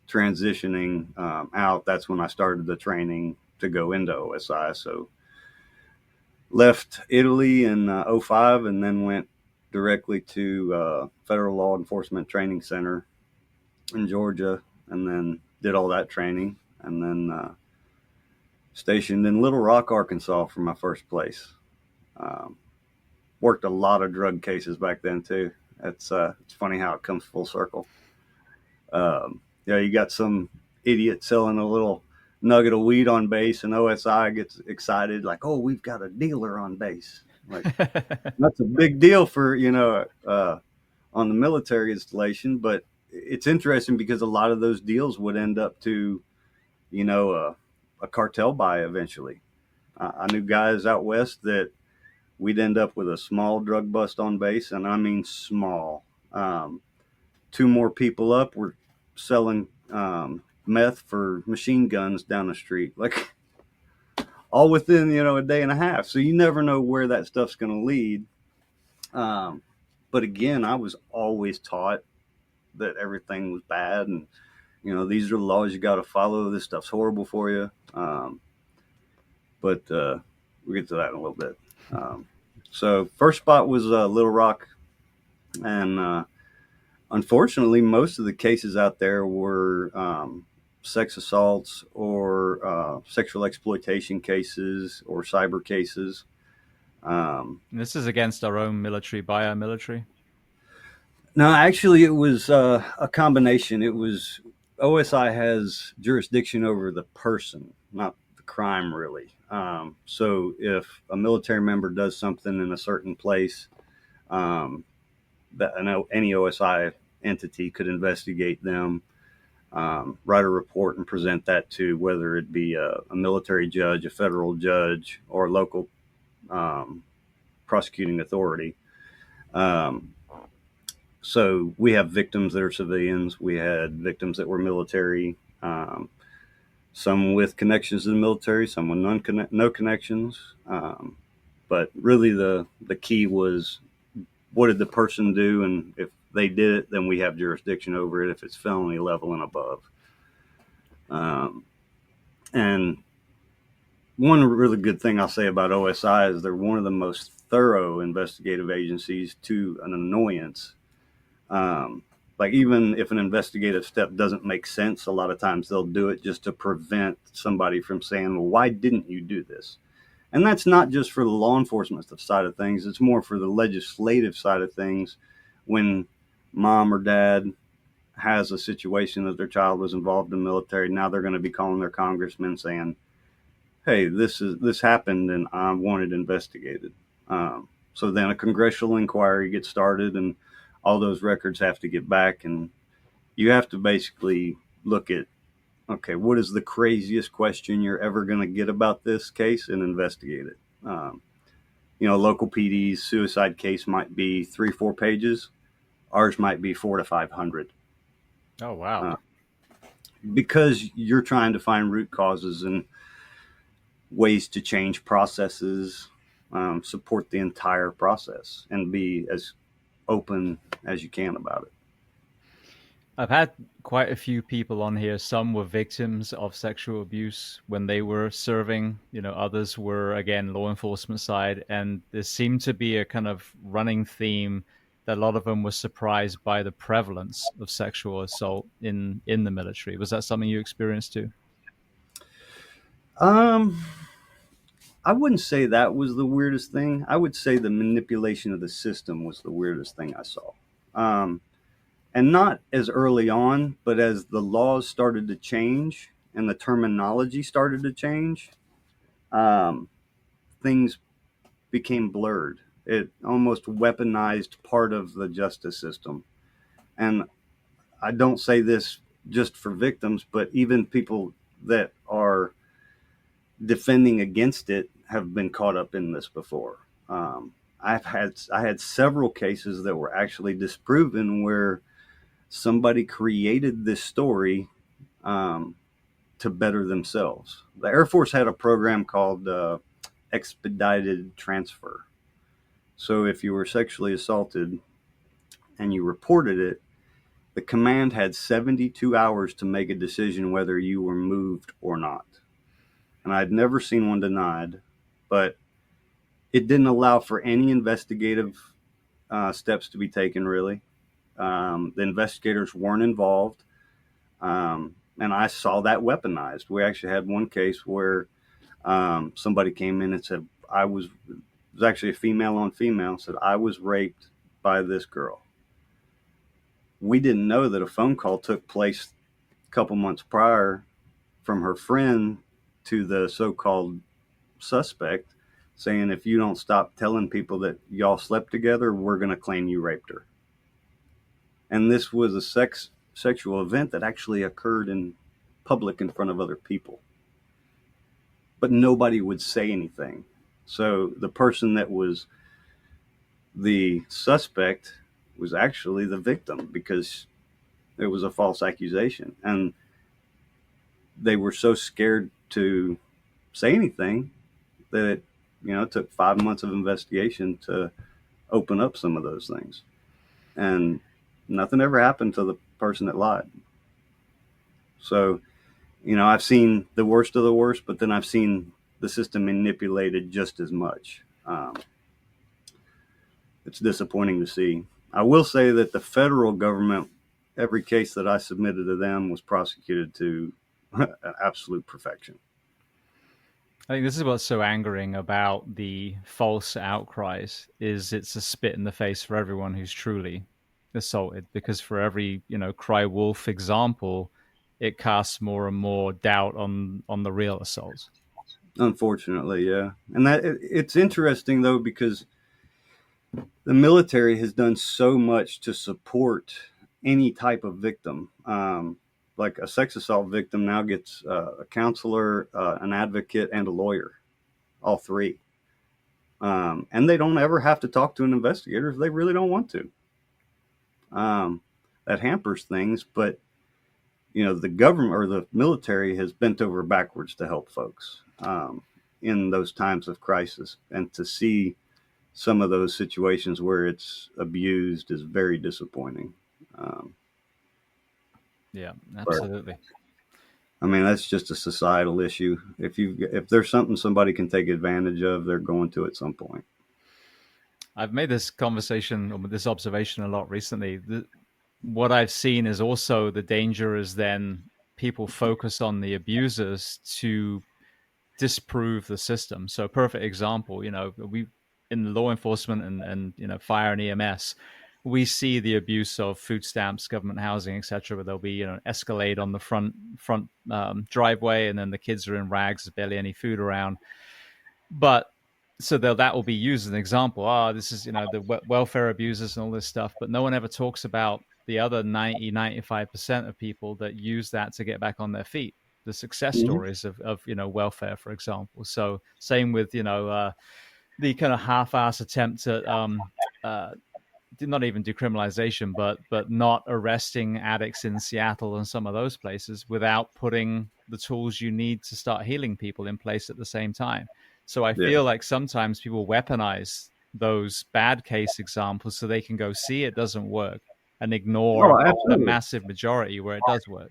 transitioning out, that's when I started the training to go into OSI. So left Italy in 05, and then went directly to Federal Law Enforcement Training Center in Georgia, and then did all that training, and then stationed in Little Rock, Arkansas for my first place. Worked a lot of drug cases back then too. It's funny how it comes full circle. You got some idiot selling a little nugget of weed on base, and OSI gets excited, like, "Oh, we've got a dealer on base." Like, that's a big deal for, on the military installation. But it's interesting because a lot of those deals would end up to, a cartel buy eventually. I knew guys out west that we'd end up with a small drug bust on base, and I mean small. Two more people up were selling meth for machine guns down the street, like, all within, a day and a half. So you never know where that stuff's going to lead. But again, I was always taught that everything was bad, and these are the laws you got to follow. This stuff's horrible for you. But we'll get to that in a little bit. So first spot was Little Rock, and unfortunately, most of the cases out there were sex assaults or sexual exploitation cases or cyber cases.
This is against our own military, by our military?
No, actually, it was a combination. It was OSI has jurisdiction over the person, not the crime, really. So if a military member does something in a certain place, that I know any OSI entity could investigate them, write a report, and present that to whether it be a military judge, a federal judge, or local um, prosecuting authority. Um, so we have victims that are civilians. We had victims that were military. Some with connections to the military, some with no connections. But really, the key was, what did the person do, and if they did it, then we have jurisdiction over it if it's felony level and above. Um, and one really good thing I'll say about OSI is they're one of the most thorough investigative agencies, to an annoyance. Um, like, even if an investigative step doesn't make sense, a lot of times they'll do it just to prevent somebody from saying, well, why didn't you do this? And that's not just for the law enforcement side of things. It's more for the legislative side of things. When mom or dad has a situation that their child was involved in the military, now they're going to be calling their congressman saying, hey, this happened and I want it investigated. So then a congressional inquiry gets started, and all those records have to get back, and you have to basically look at, okay, what is the craziest question you're ever going to get about this case, and investigate it. Local PD's suicide case might be 3-4 pages. Ours might be 400 to 500.
Oh, wow.
Because you're trying to find root causes and ways to change processes, support the entire process, and be as open as you can about it.
I've had quite a few people on here. Some were victims of sexual abuse when they were serving. Others were, again, law enforcement side. And there seemed to be a kind of running theme that a lot of them were surprised by the prevalence of sexual assault in the military. Was that something you experienced too?
Um, I wouldn't say that was the weirdest thing. I would say the manipulation of the system was the weirdest thing I saw. Um, and not as early on, but as the laws started to change and the terminology started to change, um, things became blurred. It almost weaponized part of the justice system. And I don't say this just for victims, but even people that are defending against it have been caught up in this before. I had several cases that were actually disproven where somebody created this story, um, to better themselves. The Air Force had a program called expedited transfer. So if you were sexually assaulted and you reported it, the command had 72 hours to make a decision whether you were moved or not. And I'd never seen one denied, but it didn't allow for any investigative steps to be taken, really. The investigators weren't involved. And I saw that weaponized. We actually had one case where somebody came in and said, it was actually a female on female, said, I was raped by this girl. We didn't know that a phone call took place a couple months prior from her friend to the so-called suspect, saying, if you don't stop telling people that y'all slept together, we're going to claim you raped her. And this was a sexual event that actually occurred in public in front of other people. But nobody would say anything. So the person that was the suspect was actually the victim, because it was a false accusation. And they were so scared to say anything that it took 5 months of investigation to open up some of those things. And nothing ever happened to the person that lied. So, I've seen the worst of the worst, but then I've seen the system manipulated just as much. It's disappointing to see. I will say that the federal government, every case that I submitted to them was prosecuted to absolute perfection.
I think this is what's so angering about the false outcries is it's a spit in the face for everyone who's truly assaulted, because for every, cry wolf example, it casts more and more doubt on the real assaults.
Unfortunately, yeah. And it's interesting though, because the military has done so much to support any type of victim. Like a sex assault victim now gets a counselor, an advocate, and a lawyer, all three. And they don't ever have to talk to an investigator if they really don't want to. Um, that hampers things, but the government or the military has bent over backwards to help folks in those times of crisis, and to see some of those situations where it's abused is very disappointing. Um,
Yeah,
but
absolutely.
I mean, that's just a societal issue. If there's something somebody can take advantage of, they're going to at some point.
I've made this conversation or this observation a lot recently. What I've seen is also the danger is then people focus on the abusers to disprove the system. So, perfect example, we in law enforcement and fire and EMS, we see the abuse of food stamps, government housing, etc. Where there'll be Escalade on the front driveway, and then the kids are in rags, there's barely any food around. But so that will be used as an example. This is the welfare abusers and all this stuff, but no one ever talks about the other 90-95% of people that use that to get back on their feet, the success
Mm-hmm.
stories of welfare, for example. So same with the kind of half-ass attempt at not even decriminalization, but not arresting addicts in Seattle and some of those places without putting the tools you need to start healing people in place at the same time. So I
Yeah.
feel like sometimes people weaponize those bad case examples so they can go see it doesn't work and ignore
Oh,
the
absolutely,
massive majority where it does work.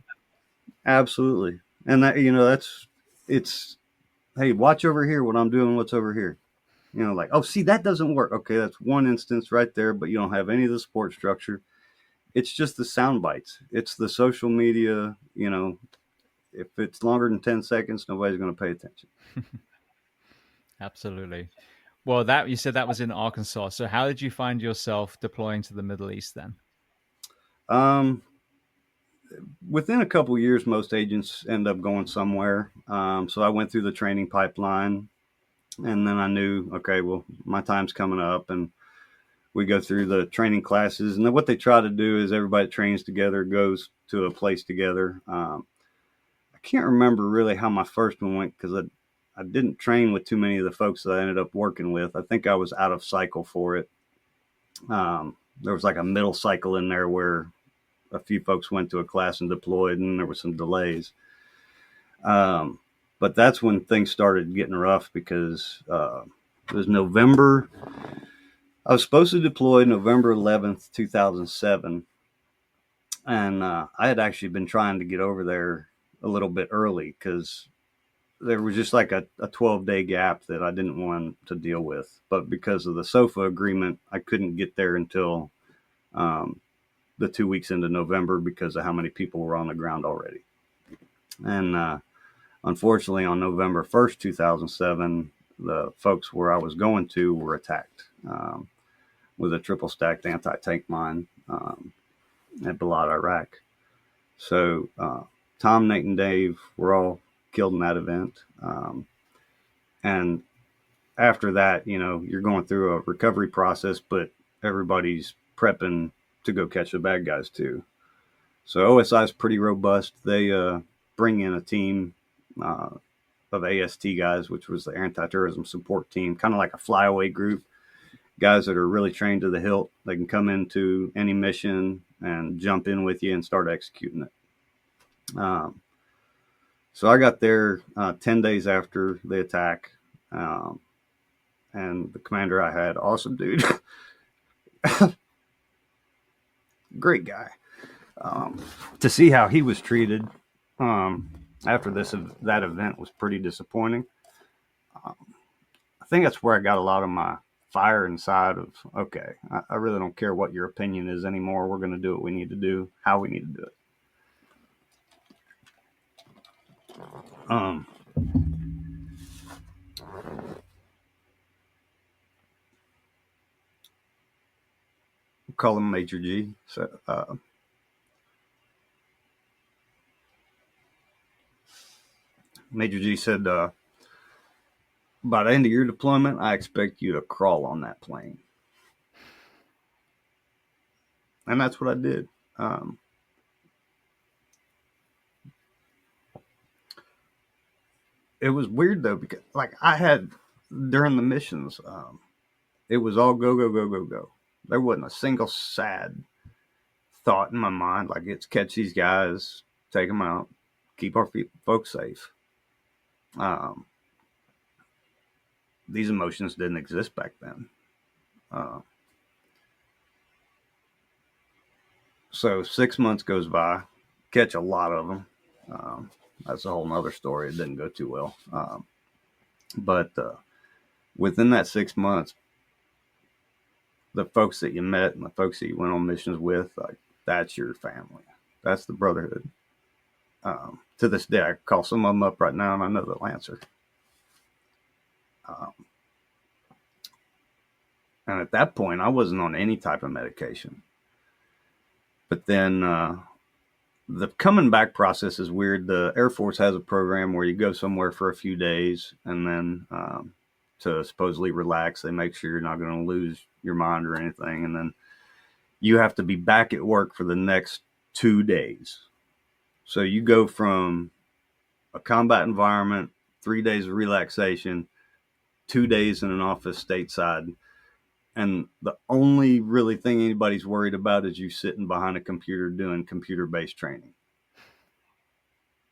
absolutely. And that that's it's. Hey, watch over here. What I'm doing. What's over here? Like, oh, see, that doesn't work. Okay, that's one instance right there, but you don't have any of the support structure. It's just the sound bites. It's the social media. If it's longer than 10 seconds, nobody's going to pay attention.
Absolutely. Well, that you said that was in Arkansas. So how did you find yourself deploying to the Middle East then?
Um, Within a couple of years, most agents end up going somewhere. So I went through the training pipeline, and then I knew, okay, well, my time's coming up, and we go through the training classes. And then what they try to do is everybody trains together, goes to a place together. I can't remember really how my first one went because I didn't train with too many of the folks that I ended up working with. I think I was out of cycle for it. There was like a middle cycle in there where a few folks went to a class and deployed, and there were some delays. Um, but that's when things started getting rough because it was November. I was supposed to deploy November 11th, 2007. And I had actually been trying to get over there a little bit early because there was just like a 12-day gap that I didn't want to deal with. But because of the SOFA agreement, I couldn't get there until um, the 2 weeks into November because of how many people were on the ground already. And unfortunately, on November 1st, 2007, the folks where I was going to were attacked with a triple stacked anti tank mine at Balad, Iraq. So Tom, Nate, and Dave were all killed in that event. And after that, you're going through a recovery process, but everybody's prepping to go catch the bad guys too. So OSI is pretty robust. They bring in a team of AST guys, which was the anti-terrorism support team, kind of like a flyaway group, guys that are really trained to the hilt. They can come into any mission and jump in with you and start executing it. So I got there 10 days after the attack. And the commander I had, awesome dude, great guy. To see how he was treated after that event was pretty disappointing. I think that's where I got a lot of my fire inside of, okay, I really don't care what your opinion is anymore. We're going to do what we need to do, how we need to do it. We'll call him Major G. So, Major G said, by the end of your deployment, I expect you to crawl on that plane. And that's what I did. It was weird though, because like I had during the missions, it was all go, go, go, go, go. There wasn't a single sad thought in my mind like, it's catch these guys, take them out, keep our folks safe. Um, these emotions didn't exist back then. Uh, so 6 months goes by, catch a lot of them. That's a whole nother story. It didn't go too well. But within that 6 months, the folks that you met and the folks that you went on missions with, like, that's your family. That's the brotherhood. To this day, I call some of them up right now and I know they'll answer. And at that point, I wasn't on any type of medication. But then the coming back process is weird. The Air Force has a program where you go somewhere for a few days and then to supposedly relax. They make sure you're not going to lose your mind or anything. And then you have to be back at work for the next 2 days. So you go from a combat environment, 3 days of relaxation, 2 days in an office stateside. And the only really thing anybody's worried about is you sitting behind a computer doing computer-based training.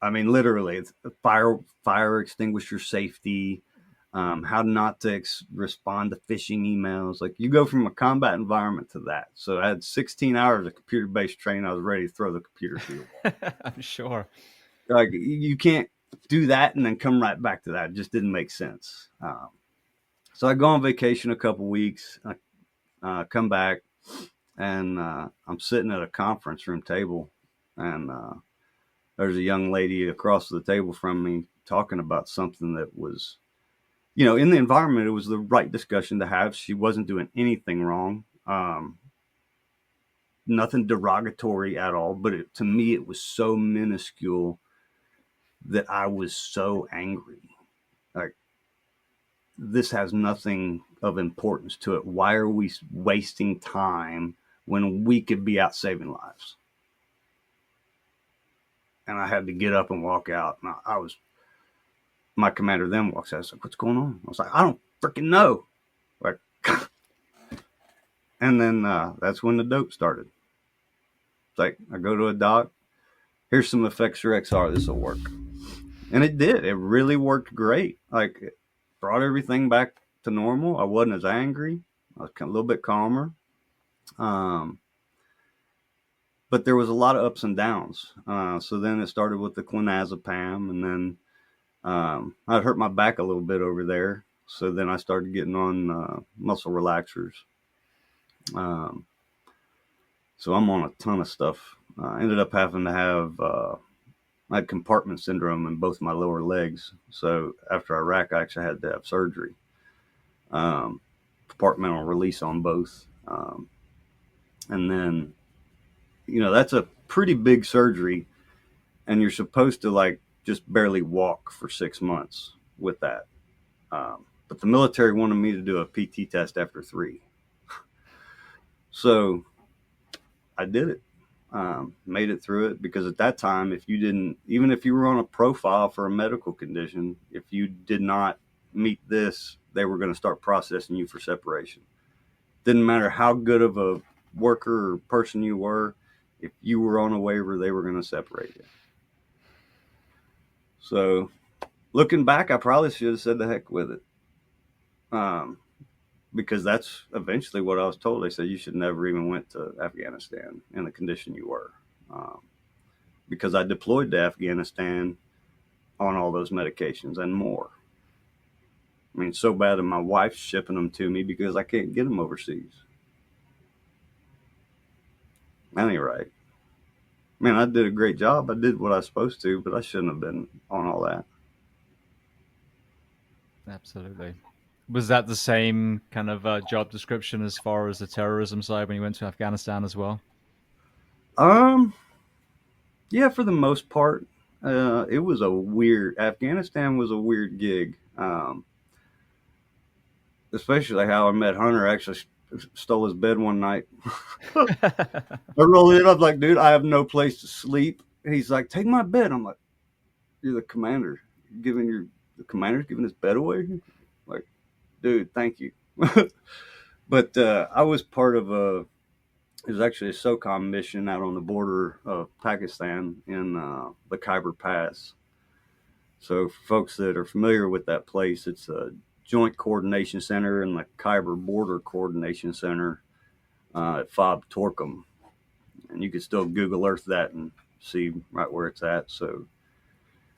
I mean, literally, it's fire extinguisher safety, how not to respond to phishing emails. Like, you go from a combat environment to that. So I had 16 hours of computer-based training. I was ready to throw the computer through the wall.
I'm sure.
Like, you can't do that and then come right back to that. It just didn't make sense. So I go on vacation a couple weeks, come back, and I'm sitting at a conference room table, and there's a young lady across the table from me talking about something that was, in the environment, it was the right discussion to have. She wasn't doing anything wrong, nothing derogatory at all, but to me, it was so minuscule that I was so angry. Like, this has nothing of importance to it. Why are we wasting time when we could be out saving lives? And I had to get up and walk out. And my commander then walks out. I was like, what's going on? I was like, I don't freaking know. Like, and then that's when the dope started. It's like, I go to a doc. Here's some effects for XR. This will work. And it did. It really worked great. Like, it brought everything back to normal. I wasn't as angry. I was a little bit calmer. But there was a lot of ups and downs. So then it started with the clonazepam, and then I'd hurt my back a little bit over there. So then I started getting on muscle relaxers. So I'm on a ton of stuff. I ended up having to have, I had compartment syndrome in both my lower legs. So after Iraq, I actually had to have surgery. Compartmental release on both. And then, that's a pretty big surgery, and you're supposed to like just barely walk for 6 months with that. But the military wanted me to do a PT test after 3. So I did it, made it through it, because at that time, even if you were on a profile for a medical condition, if you did not meet this, they were going to start processing you for separation. Didn't matter how good of a worker or person you were. If you were on a waiver, they were going to separate you. So looking back, I probably should have said the heck with it. Because that's eventually what I was told. They said you should never even went to Afghanistan in the condition you were. Because I deployed to Afghanistan on all those medications and more. I mean, so bad that my wife's shipping them to me because I can't get them overseas. That ain't right. Man, I did a great job. I did what I was supposed to, but I shouldn't have been on all that.
Absolutely. Was that the same kind of job description as far as the terrorism side when you went to Afghanistan as well?
Yeah, for the most part. It was Afghanistan was a weird gig. Especially how I met Hunter. Actually stole his bed one night. I rolled in. I was like, dude, I have no place to sleep. He's like, take my bed. I'm like, you're the commander. The commander's giving his bed away? Like, Dude, thank you. But I was part of it was actually a SOCOM mission out on the border of Pakistan in the Khyber Pass. So, for folks that are familiar with that place, it's a Joint Coordination Center and the Khyber Border Coordination Center at Fob Torkham. And you can still Google Earth that and see right where it's at. So,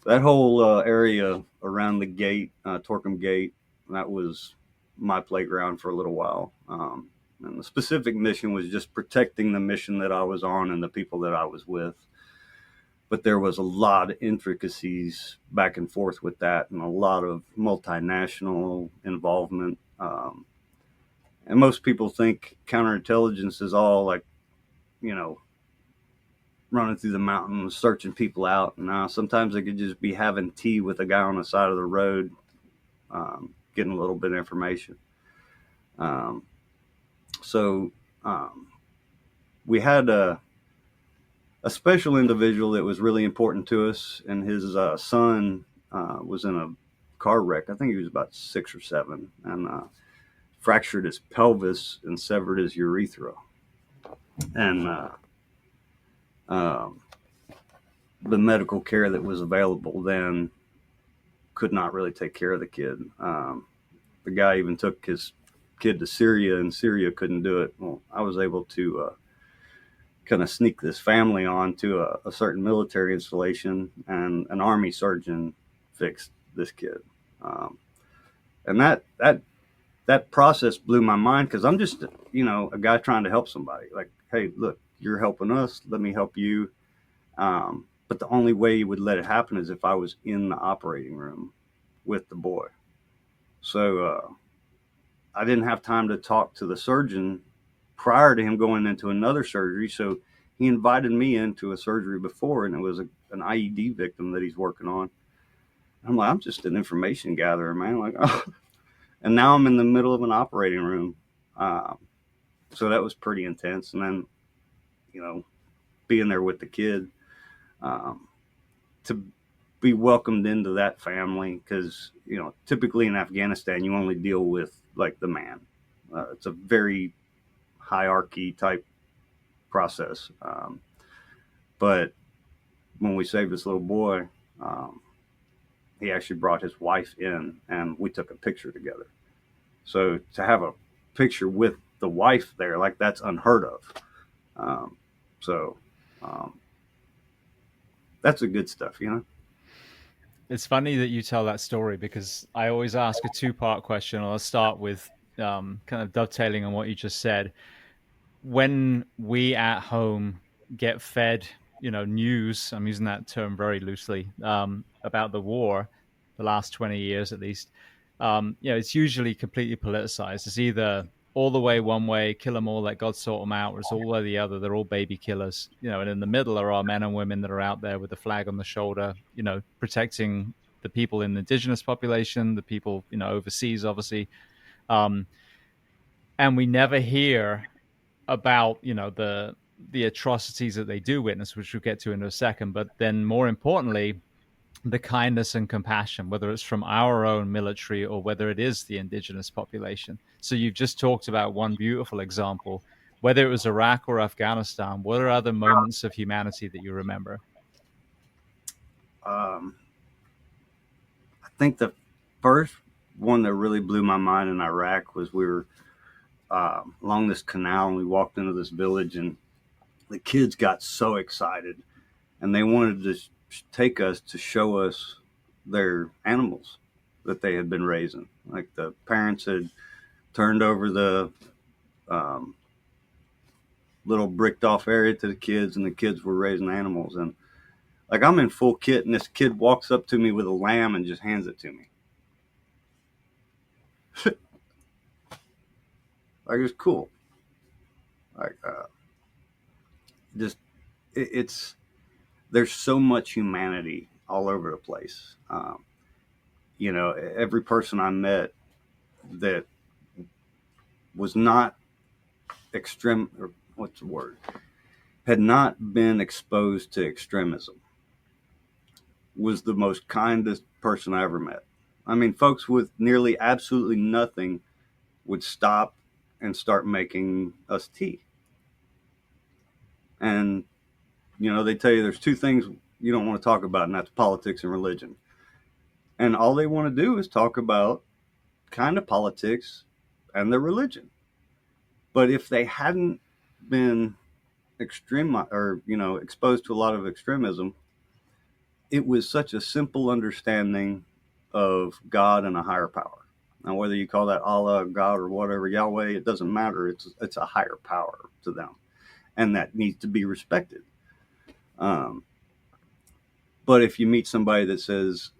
that whole area around the gate, Torkham Gate, that was my playground for a little while. And the specific mission was just protecting the mission that I was on and the people that I was with. But there was a lot of intricacies back and forth with that, and a lot of multinational involvement. And most people think counterintelligence is all like, you know, running through the mountains, searching people out. And sometimes they could just be having tea with a guy on the side of the road, getting a little bit of information. So we had a special individual that was really important to us, and his son was in a car wreck. I think he was about 6 or 7, and fractured his pelvis and severed his urethra. And the medical care that was available then could not really take care of the kid. The guy even took his kid to Syria, and Syria couldn't do it. Well, I was able to kind of sneak this family on to a certain military installation, and an Army surgeon fixed this kid. And that process blew my mind, because I'm just, a guy trying to help somebody. Like, hey, look, you're helping us. Let me help you. But the only way you would let it happen is if I was in the operating room with the boy. So I didn't have time to talk to the surgeon prior to him going into another surgery. So he invited me into a surgery before, and it was an IED victim that he's working on. I'm like, I'm just an information gatherer, man. Like, oh. And now I'm in the middle of an operating room. So that was pretty intense. And then, being there with the kid, to be welcomed into that family, because, typically in Afghanistan, you only deal with like the man. It's a very hierarchy type process. But when we saved this little boy, he actually brought his wife in, and we took a picture together. So to have a picture with the wife there, like, that's unheard of. That's the good stuff,
It's funny that you tell that story, because I always ask a two-part question. I'll start with kind of dovetailing on what you just said. When we at home get fed, news, I'm using that term very loosely, about the war, the last 20 years at least, it's usually completely politicized. It's either all the way one way, kill them all, let God sort them out, or it's all the way the other. They're all baby killers, and in the middle are our men and women that are out there with the flag on the shoulder, protecting the people in the indigenous population, the people, overseas, obviously. And we never hear about, the atrocities that they do witness, which we'll get to in a second. But then more importantly, the kindness and compassion, whether it's from our own military or whether it is the indigenous population. So you've just talked about one beautiful example. Whether it was Iraq or Afghanistan, what are other moments of humanity that you remember?
I think the first one that really blew my mind in Iraq was we were along this canal, and we walked into this village, and the kids got so excited, and they wanted to take us to show us their animals that they had been raising. Like, the parents had turned over the little bricked off area to the kids, and the kids were raising animals. And like, I'm in full kit, and this kid walks up to me with a lamb and just hands it to me. Like, it's cool. Like, it's there's so much humanity all over the place. Every person I met that was not extreme, or what's the word, had not been exposed to extremism, was the most kindest person I ever met. I mean, folks with nearly absolutely nothing would stop and start making us tea. And, they tell you there's two things you don't want to talk about, and that's politics and religion. And all they want to do is talk about kind of politics and their religion. But if they hadn't been extreme or, exposed to a lot of extremism, it was such a simple understanding of God and a higher power. Now, whether you call that Allah, God, or whatever, Yahweh, it doesn't matter. It's a higher power to them, and that needs to be respected. Um, but if you meet somebody that says,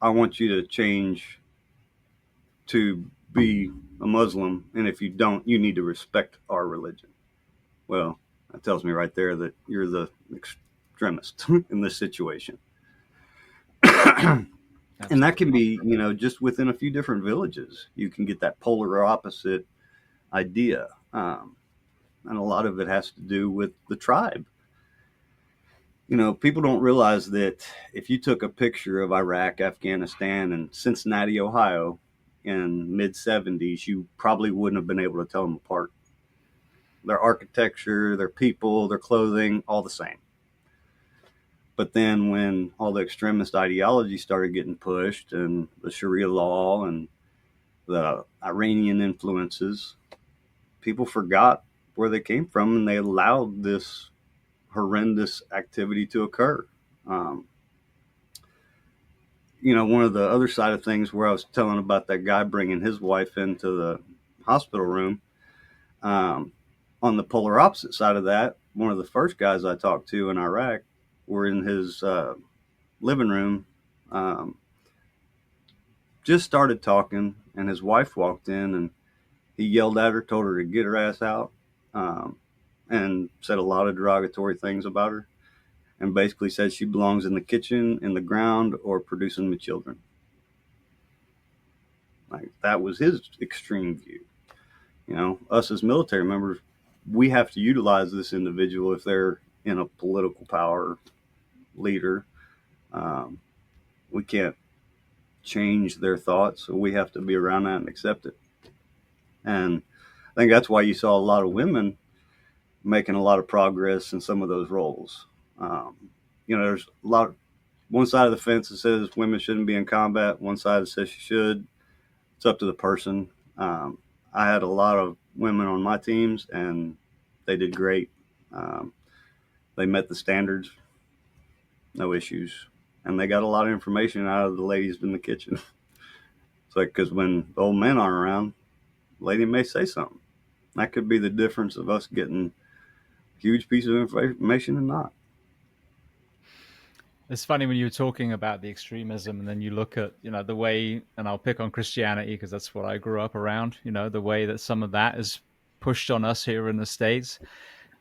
"I want you to change to be a Muslim, and if you don't, you need to respect our religion," well, that tells me right there that you're the extremist in this situation. And that can be, just within a few different villages, you can get that polar or opposite idea. And a lot of it has to do with the tribe. People don't realize that if you took a picture of Iraq, Afghanistan, and Cincinnati, Ohio in mid 70s, you probably wouldn't have been able to tell them apart. Their architecture, their people, their clothing, all the same. But then when all the extremist ideology started getting pushed and the Sharia law and the Iranian influences, people forgot where they came from and they allowed this horrendous activity to occur. Um, One of the other side of things where I was telling about that guy bringing his wife into the hospital room, um, on the polar opposite side of that, one of the first guys I talked to in Iraq were in his living room, um, just started talking, and his wife walked in and he yelled at her, told her to get her ass out, um, and said a lot of derogatory things about her, and basically said she belongs in the kitchen, in the ground, or producing the children. Like, that was his extreme view. Us as military members, we have to utilize this individual if they're in a political power leader. Um, we can't change their thoughts, so we have to be around that and accept it. And I think that's why you saw a lot of women making a lot of progress in some of those roles. There's a lot of, one side of the fence that says women shouldn't be in combat, one side that says she should. It's up to the person. I had a lot of women on my teams, and they did great. Um, they met the standards, no issues, and they got a lot of information out of the ladies in the kitchen. It's like, because when the old men aren't around, the lady may say something. That could be the difference of us getting a huge piece of information and not.
It's funny when you were talking about the extremism, and then you look at, the way, and I'll pick on Christianity because that's what I grew up around, the way that some of that is pushed on us here in the States.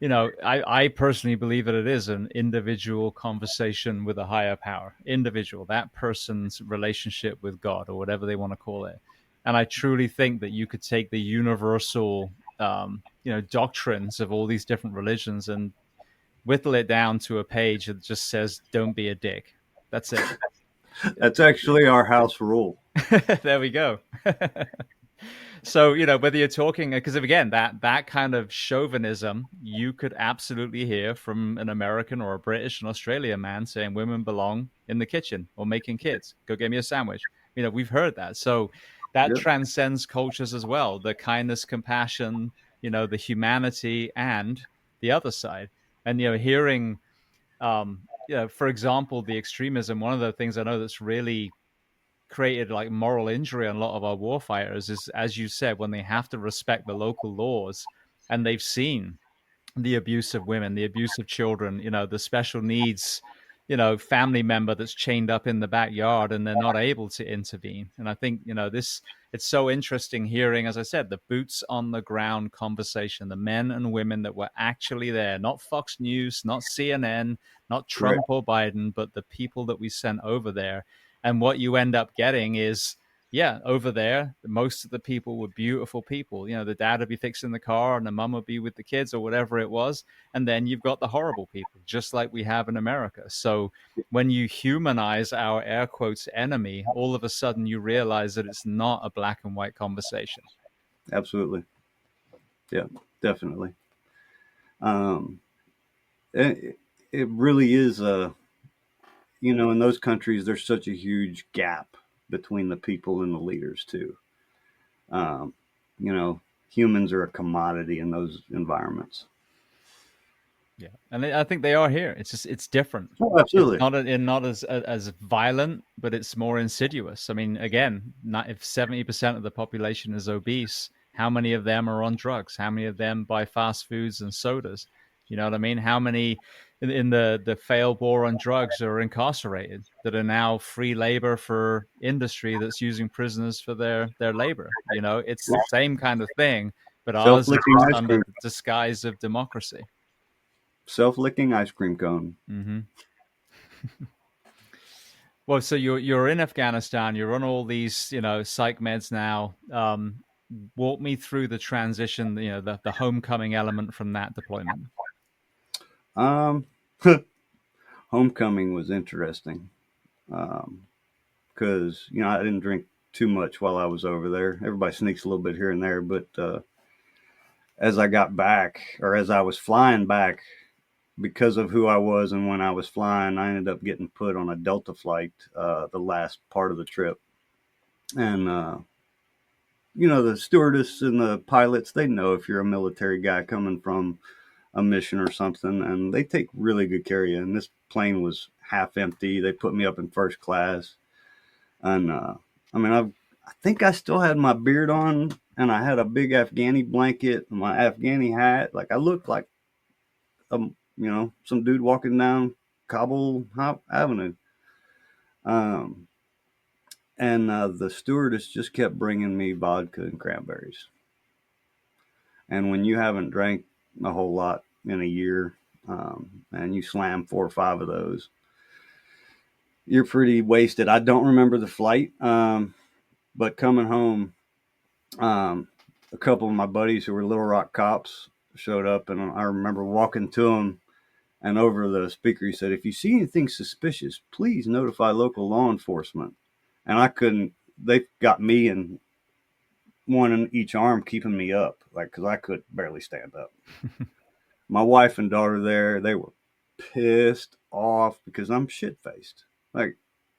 I personally believe that it is an individual conversation with a higher power, individual, that person's relationship with God or whatever they want to call it. And I truly think that you could take the universal, doctrines of all these different religions and whittle it down to a page that just says, don't be a dick. That's it.
That's actually our house rule.
There we go. So, whether you're talking, because again, that kind of chauvinism, you could absolutely hear from an American or a British and Australian man saying women belong in the kitchen or making kids. Go get me a sandwich. We've heard that. So that
Yep.
transcends cultures as well. The kindness, compassion, the humanity and the other side. And, hearing, for example, the extremism, one of the things I know that's really created like moral injury on a lot of our warfighters is, as you said, when they have to respect the local laws and they've seen the abuse of women, the abuse of children, the special needs, family member that's chained up in the backyard and they're not able to intervene. And I think, it's so interesting hearing, as I said, the boots on the ground conversation, the men and women that were actually there, not Fox News, not CNN, not Trump
Correct.
or Biden, but the people that we sent over there. And what you end up getting is yeah, over there, most of the people were beautiful people. You know, the dad would be fixing the car and the mum would be with the kids or whatever it was. And then you've got the horrible people, just like we have in America. So when you humanize our air quotes enemy, all of a sudden you realize that it's not a black and white conversation.
Absolutely. Yeah, definitely. Um, it really is in those countries, there's such a huge gap between the people and the leaders too. Um, you know, Humans are a commodity in those environments.
Yeah, and I think they are here. It's just it's different.
Oh,
It's
absolutely.
not as violent, but it's more insidious. I mean, again, not if 70% of the population is obese, how many of them are on drugs? How many of them buy fast foods and sodas? You know what I mean? How many in the failed war on drugs are incarcerated that are now free labor for industry that's using prisoners for their labor? You know, it's the same kind of thing, but ours is
Self-licking
just
ice
under
cream,
the disguise of democracy.
self-licking ice cream cone.
Mm-hmm. Well, so you're in Afghanistan. You're on all these, psych meds now. Walk me through the transition. The homecoming element from that deployment.
Um, Homecoming was interesting because I didn't drink too much while I was over there. Everybody sneaks a little bit here and there, but as I got back, or as I was flying back, because of who I was and when I was flying, I ended up getting put on a Delta flight the last part of the trip. And, the stewardess and the pilots, they know if you're a military guy coming from a mission or something, and they take really good care of you. And this plane was half empty. They put me up in first class. And, I mean, I think I still had my beard on, and I had a big Afghani blanket, and my Afghani hat. Like, I looked like some dude walking down Kabul Avenue. Um, and the stewardess just kept bringing me vodka and cranberries. And when you haven't drank a whole lot in a year, and you slam 4 or 5 of those, you're pretty wasted. I don't remember the flight, but coming home, um, a couple of my buddies who were Little Rock cops showed up, and I remember walking to them. And over the speaker, he said, "If you see anything suspicious, please notify local law enforcement." And I couldn't. They got me in one in each arm, keeping me up, like because I could barely stand up. My wife and daughter there, they were pissed off because I'm shit faced. Like,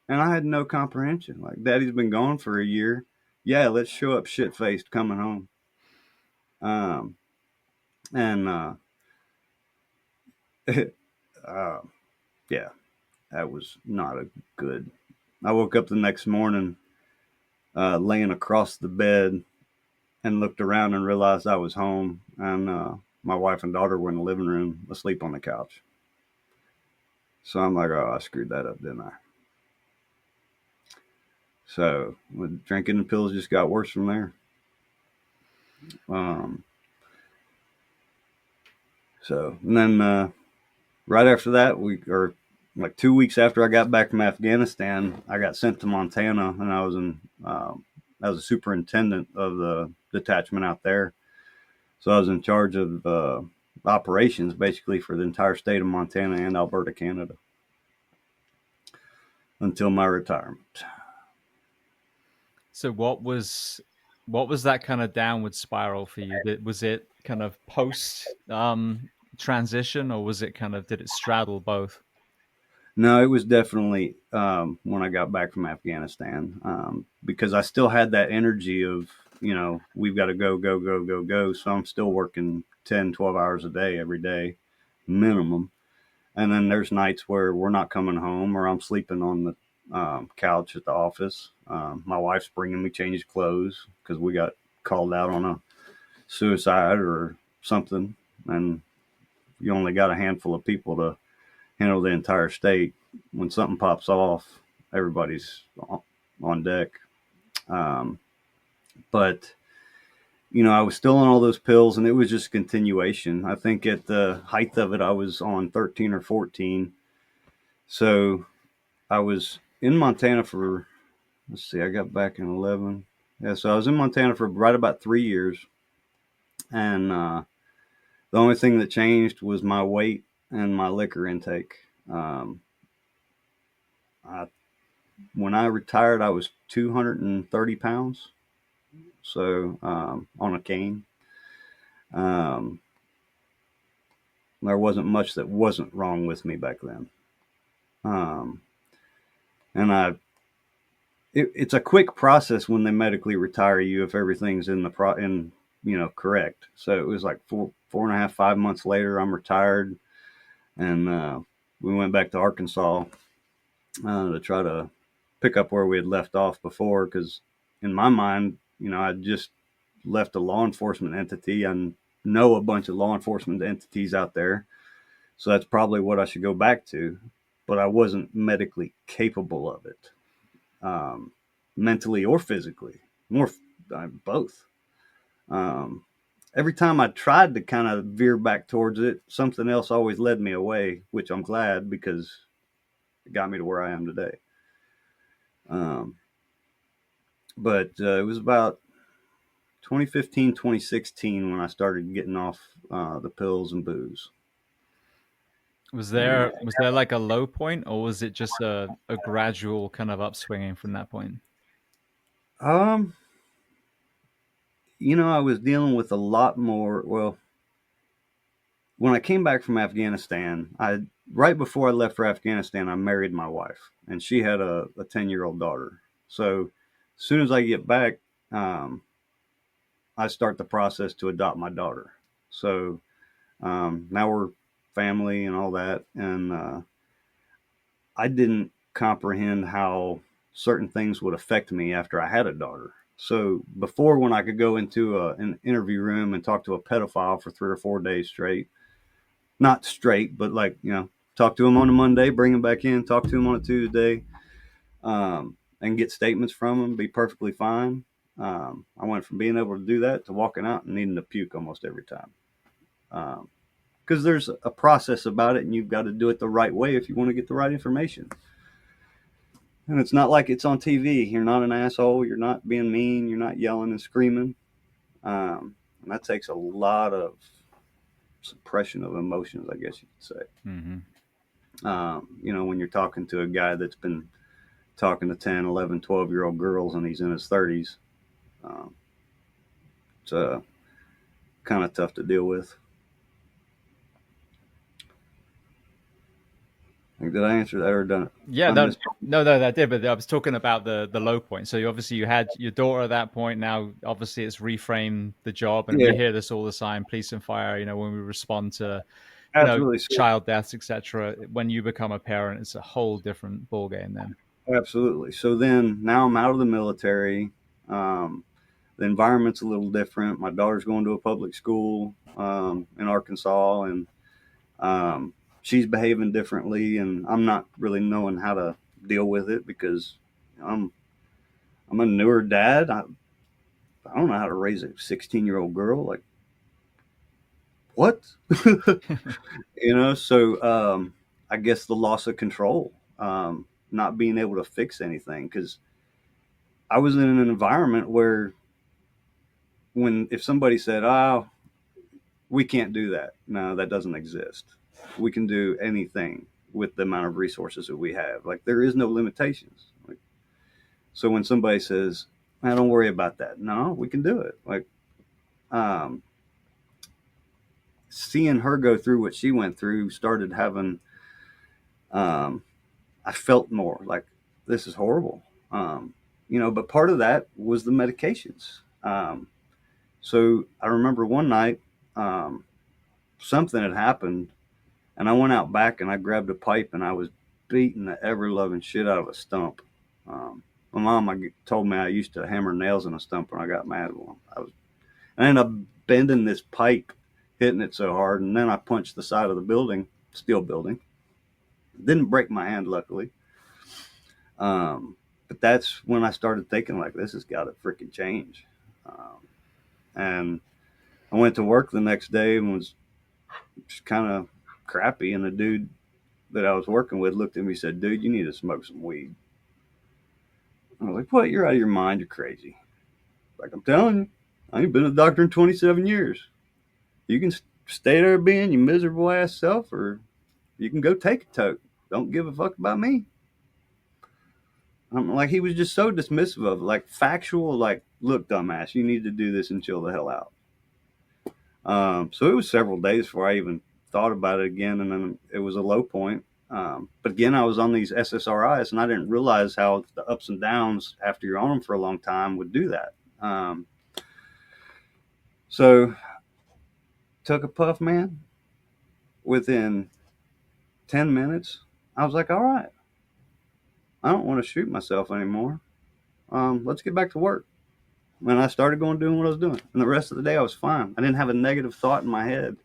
and I had no comprehension. Like, Daddy's been gone for a year. Yeah, let's show up shit faced coming home. Um, and uh, yeah, that was not a good. I woke up the next morning, laying across the bed, and looked around and realized I was home, and my wife and daughter were in the living room, asleep on the couch. So I'm like, oh, I screwed that up, didn't I? So with drinking the pills just got worse from there. Um, and then right after that, or like 2 weeks after I got back from Afghanistan, I got sent to Montana, and I was a superintendent of the detachment out there. So I was in charge of operations basically for the entire state of Montana and Alberta, Canada, until my retirement.
So what was that kind of downward spiral for you? Was it kind of post transition, or was it kind of did it straddle both?
No, it was definitely when I got back from Afghanistan, because I still had that energy of, we've got to go, go, go, go, go. So I'm still working 10, 12 hours a day every day, minimum. And then there's nights where we're not coming home, or I'm sleeping on the couch at the office. My wife's bringing me changed clothes because we got called out on a suicide or something. And you only got a handful of people to handle the entire state. When something pops off, everybody's on deck. Um, but I was still on all those pills, and it was just continuation. I think at the height of it, I was on 13 or 14. So I was in Montana for let's see, I got back in 11. Yeah, so I was in Montana for right about 3 years. And the only thing that changed was my weight and my liquor intake. Um, I, when I retired, I was 230 pounds. So on a cane. Um, there wasn't much that wasn't wrong with me back then. Um, and it's a quick process when they medically retire you if everything's in the correct. So it was like 4.5, 5 months later, I'm retired, and we went back to Arkansas to try to pick up where we had left off before. Because in my mind, I just left a law enforcement entity. I know a bunch of law enforcement entities out there, so that's probably what I should go back to. But I wasn't medically capable of it, um, mentally or physically, more both. Um, every time I tried to kind of veer back towards it, something else always led me away, which I'm glad because it got me to where I am today. Um, but it was about 2015, 2016 when I started getting off the pills and booze. And
Was there like a low point, or was it just a gradual kind of upswinging from that point?
um, I was dealing with a lot more. Well, when I came back from Afghanistan, I right before I left for Afghanistan, I married my wife, and she had a 10-year-old daughter. So as soon as I get back, um, I start the process to adopt my daughter. So now we're family and all that, and I didn't comprehend how certain things would affect me after I had a daughter. So before, when I could go into an interview room and talk to a pedophile for 3 or 4 days straight, not straight, but like, talk to him on a Monday, bring him back in, talk to him on a Tuesday, and get statements from him, be perfectly fine. I went from being able to do that to walking out and needing to puke almost every time. Because there's a process about it, and you've got to do it the right way if you want to get the right information. And it's not like it's on TV. You're not an asshole. You're not being mean. You're not yelling and screaming. And that takes a lot of suppression of emotions, I guess you could say.
Mm-hmm.
When you're talking to a guy that's been talking to 10, 11, 12-year-old girls and he's in his 30s, um, it's kind of tough to deal with. Did I answer that or done it?
Yeah, no, that did. But I was talking about the low point. So you had your daughter at that point. Now, obviously, it's reframed the job, and
Yeah,
we hear this all the time: police and fire. When we respond to
absolutely. So,
child deaths, etc. When you become a parent, it's a whole different ball game. Then,
absolutely. So then now I'm out of the military. Um, the environment's a little different. My daughter's going to a public school in Arkansas, and um, she's behaving differently, and I'm not really knowing how to deal with it because I'm I'm a newer dad. I don't know how to raise a 16-year-old girl. Like what? So I guess the loss of control, not being able to fix anything because I was in an environment where if somebody said, "Oh, we can't do that," no, that doesn't exist. We can do anything with the amount of resources that we have. Like there is no limitations. Like, so when somebody says, don't worry about that," no, we can do it. Like um, seeing her go through what she went through, started having um, I felt more like this is horrible. But part of that was the medications. So I remember one night, something had happened, and I went out back and I grabbed a pipe and I was beating the ever loving shit out of a stump. My mom told me I used to hammer nails in a stump when I got mad at one. I ended up bending this pipe, hitting it so hard, and then I punched the side of the building, steel building. Didn't break my hand, luckily. But that's when I started thinking, like, this has got to freaking change. And I went to work the next day and was just kind of crappy. And the dude that I was working with looked at me and said, "Dude, you need to smoke some weed." I was like, what? You're out of your mind. You're crazy. Like, I'm telling you, I ain't been a doctor in 27 years. You can stay there being your miserable ass self, or you can go take a toke. Don't give a fuck about me. I'm like, he was just so dismissive of it, like factual, like, look, dumbass, you need to do this and chill the hell out. So it was several days before I even thought about it again, and then it was a low point. But again, I was on these SSRIs, and I didn't realize how the ups and downs after you're on them for a long time would do that. So took a puff, man. Within 10 minutes, I was like, all right, I don't want to shoot myself anymore. Let's get back to work. And I started going doing what I was doing. And the rest of the day, I was fine. I didn't have a negative thought in my head.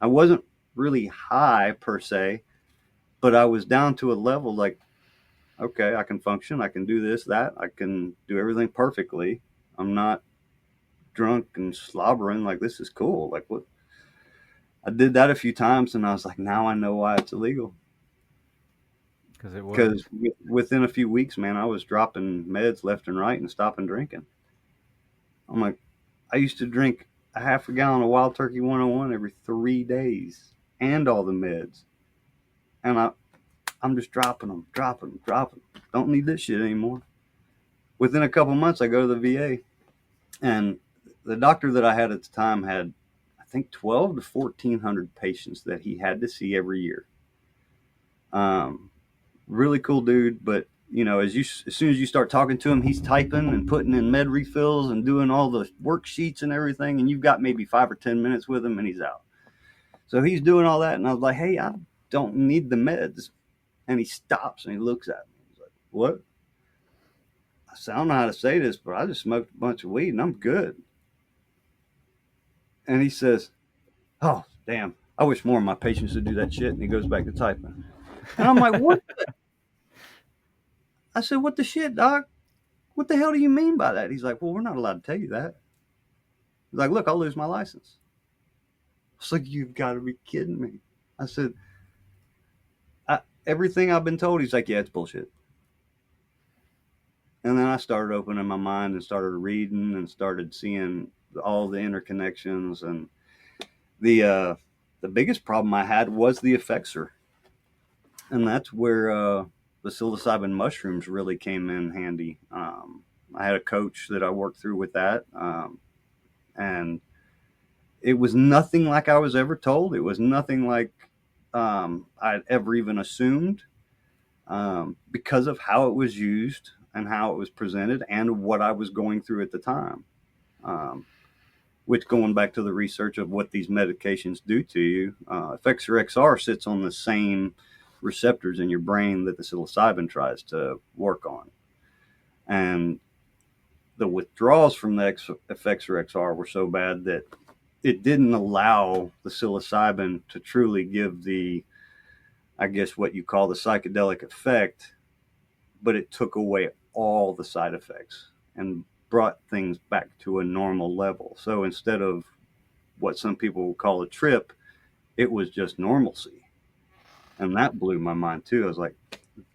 I wasn't really high per se, but I was down to a level like, okay, I can function. I can do this, that. I can do everything perfectly. I'm not drunk and slobbering. Like, this is cool. Like, what? I did that a few times, and I was like, now I know why it's illegal.
Because it
Because
worked.
within a few weeks, man, I was dropping meds left and right and stopping drinking. I'm like, I used to drink a half a gallon of Wild Turkey 101 every 3 days and all the meds. And I'm just dropping them, dropping them, dropping them. Don't need this shit anymore. Within a couple months, I go to the VA, and the doctor that I had at the time had, I think, 12 to 1,400 patients that he had to see every year. Um, Really cool dude, but as soon as you start talking to him, he's typing and putting in med refills and doing all the worksheets and everything, and you've got maybe 5 or 10 minutes with him, and he's out. So he's doing all that, and I was like, "Hey, I don't need the meds," and he stops and he looks at me. He's like, "What?" I said, "I don't know how to say this, but I just smoked a bunch of weed and I'm good." And he says, "Oh, damn! I wish more of my patients would do that shit." And he goes back to typing, and I'm like, "What?" I said, "What the shit, doc? What the hell do you mean by that?" He's like, "Well, we're not allowed to tell you that." He's like, "Look, I'll lose my license." I was like, "You've got to be kidding me." I said, "Everything I've been told." He's like, "Yeah, it's bullshit." And then I started opening my mind and started reading and started seeing all the interconnections. And the uh, the biggest problem I had was the effexor, and that's where the psilocybin mushrooms really came in handy. I had a coach that I worked through with that, and it was nothing like I was ever told. It was nothing like I'd ever even assumed, because of how it was used and how it was presented and what I was going through at the time. Um, which, going back to the research of what these medications do to you, Effexor XR sits on the same receptors in your brain that the psilocybin tries to work on. And the withdrawals from the Effexor XR were so bad that it didn't allow the psilocybin to truly give the, I guess, what you call the psychedelic effect, but it took away all the side effects and brought things back to a normal level. So instead of what some people would call a trip, it was just normalcy. And that blew my mind too. I was like,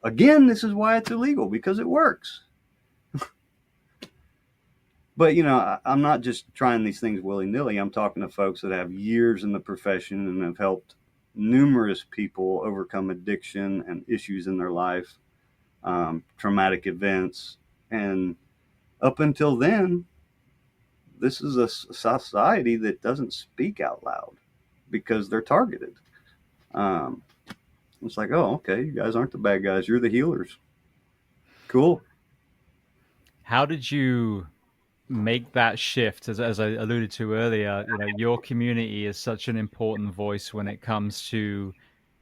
again, this is why it's illegal, because it works. But I'm not just trying these things willy nilly. I'm talking to folks that have years in the profession and have helped numerous people overcome addiction and issues in their life, traumatic events. And up until then, this is a society that doesn't speak out loud because they're targeted. Um, it's like, oh, okay, you guys aren't the bad guys. You're the healers. Cool.
How did you make that shift? As I alluded to earlier, your community is such an important voice when it comes to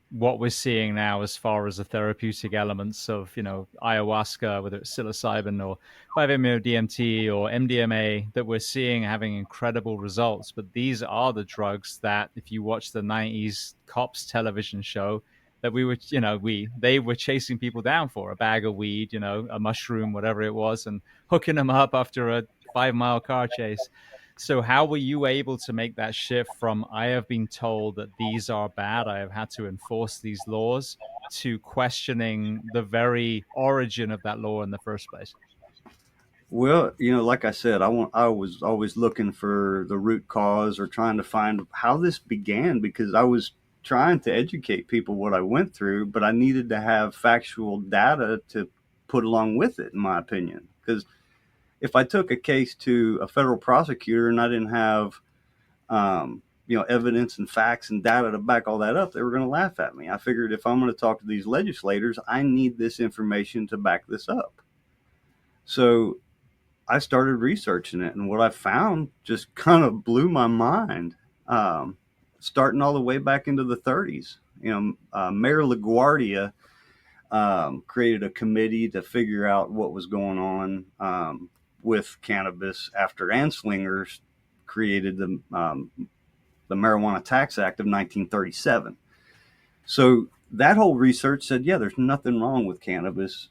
what we're seeing now as far as the therapeutic elements of ayahuasca, whether it's psilocybin or 5-MeO DMT or MDMA, that we're seeing having incredible results. But these are the drugs that, if you watch the 90s cops television show, that we were, they were chasing people down for a bag of weed, a mushroom, whatever it was, and hooking them up after a 5-mile car chase. So how were you able to make that shift from I have been told that these are bad, I have had to enforce these laws, to questioning the very origin of that law in the first place?
Well, like I said, I was always looking for the root cause or trying to find how this began because I was trying to educate people what I went through, but I needed to have factual data to put along with it, in my opinion. Because if I took a case to a federal prosecutor and I didn't have, evidence and facts and data to back all that up, they were going to laugh at me. I figured if I'm going to talk to these legislators, I need this information to back this up. So I started researching it, and what I found just kind of blew my mind. Um, Starting all the way back into the 30s, Mayor LaGuardia created a committee to figure out what was going on with cannabis after Anslingers created the Marijuana Tax Act of 1937. So that whole research said, yeah, there's nothing wrong with cannabis.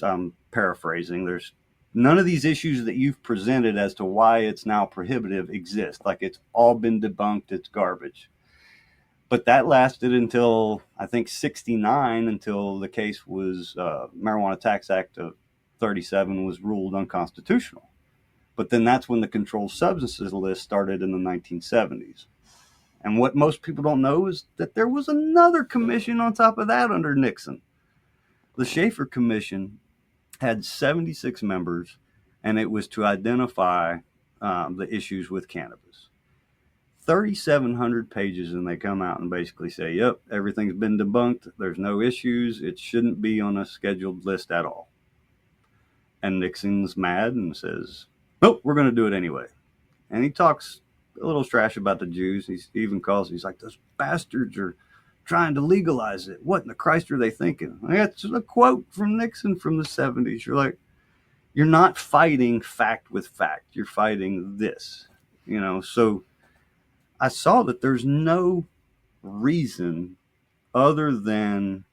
I'm paraphrasing. There's none of these issues that you've presented as to why it's now prohibitive exist. Like it's all been debunked. It's garbage. But that lasted until I think 69, until the case was Marijuana Tax Act of 37 was ruled unconstitutional. But then that's when the controlled substances list started in the 1970s. And what most people don't know is that there was another commission on top of that under Nixon. The Schaefer Commission had 76 members, and it was to identify the issues with cannabis. 3,700 pages, and they come out and basically say, yep, everything's been debunked. There's no issues. It shouldn't be on a scheduled list at all. And Nixon's mad and says, nope, we're going to do it anyway. And he talks a little trash about the Jews. He even he's like, those bastards are trying to legalize it. What in the Christ are they thinking? That's a quote from Nixon from the 70s. You're like, you're not fighting fact with fact. You're fighting this, So I saw that there's no reason other than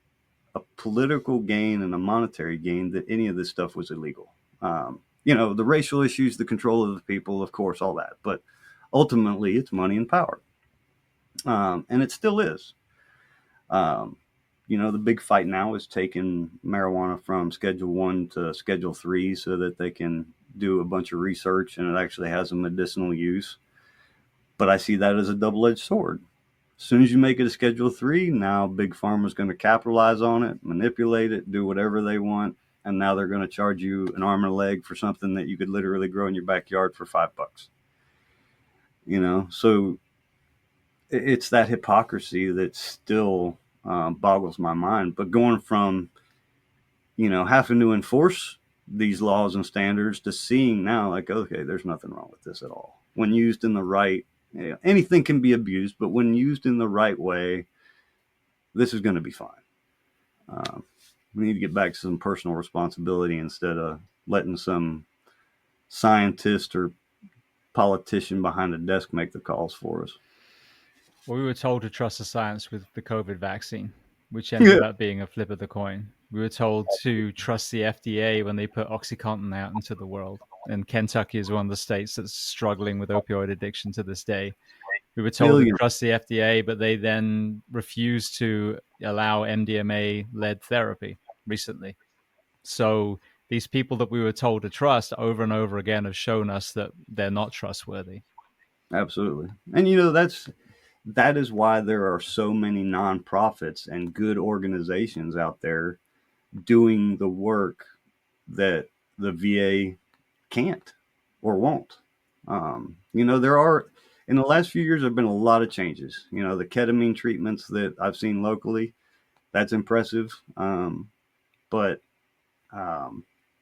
a political gain and a monetary gain that any of this stuff was illegal. The racial issues, the control of the people, of course, all that. But ultimately, it's money and power. And it still is. The big fight now is taking marijuana from Schedule 1 to Schedule 3 so that they can do a bunch of research and it actually has a medicinal use. But I see that as a double-edged sword. As soon as you make it a Schedule 3, now Big Pharma's going to capitalize on it, manipulate it, do whatever they want, and now they're going to charge you an arm and a leg for something that you could literally grow in your backyard for $5. So it's that hypocrisy that still boggles my mind. But going from, having to enforce these laws and standards to seeing now, like, okay, there's nothing wrong with this at all. When used in the right, anything can be abused, but when used in the right way, this is going to be fine. We need to get back to some personal responsibility instead of letting some scientist or politician behind a desk make the calls for us.
Well, we were told to trust the science with the COVID vaccine, which ended up being a flip of the coin. We were told to trust the FDA when they put OxyContin out into the world. And Kentucky is one of the states that's struggling with opioid addiction to this day. We were told to trust the FDA, but they then refused to allow MDMA-led therapy recently. So these people that we were told to trust over and over again have shown us that they're not trustworthy.
Absolutely. And, that is why there are so many nonprofits and good organizations out there doing the work that the VA can't or won't. There are, in the last few years, there have been a lot of changes. The ketamine treatments that I've seen locally, that's impressive. But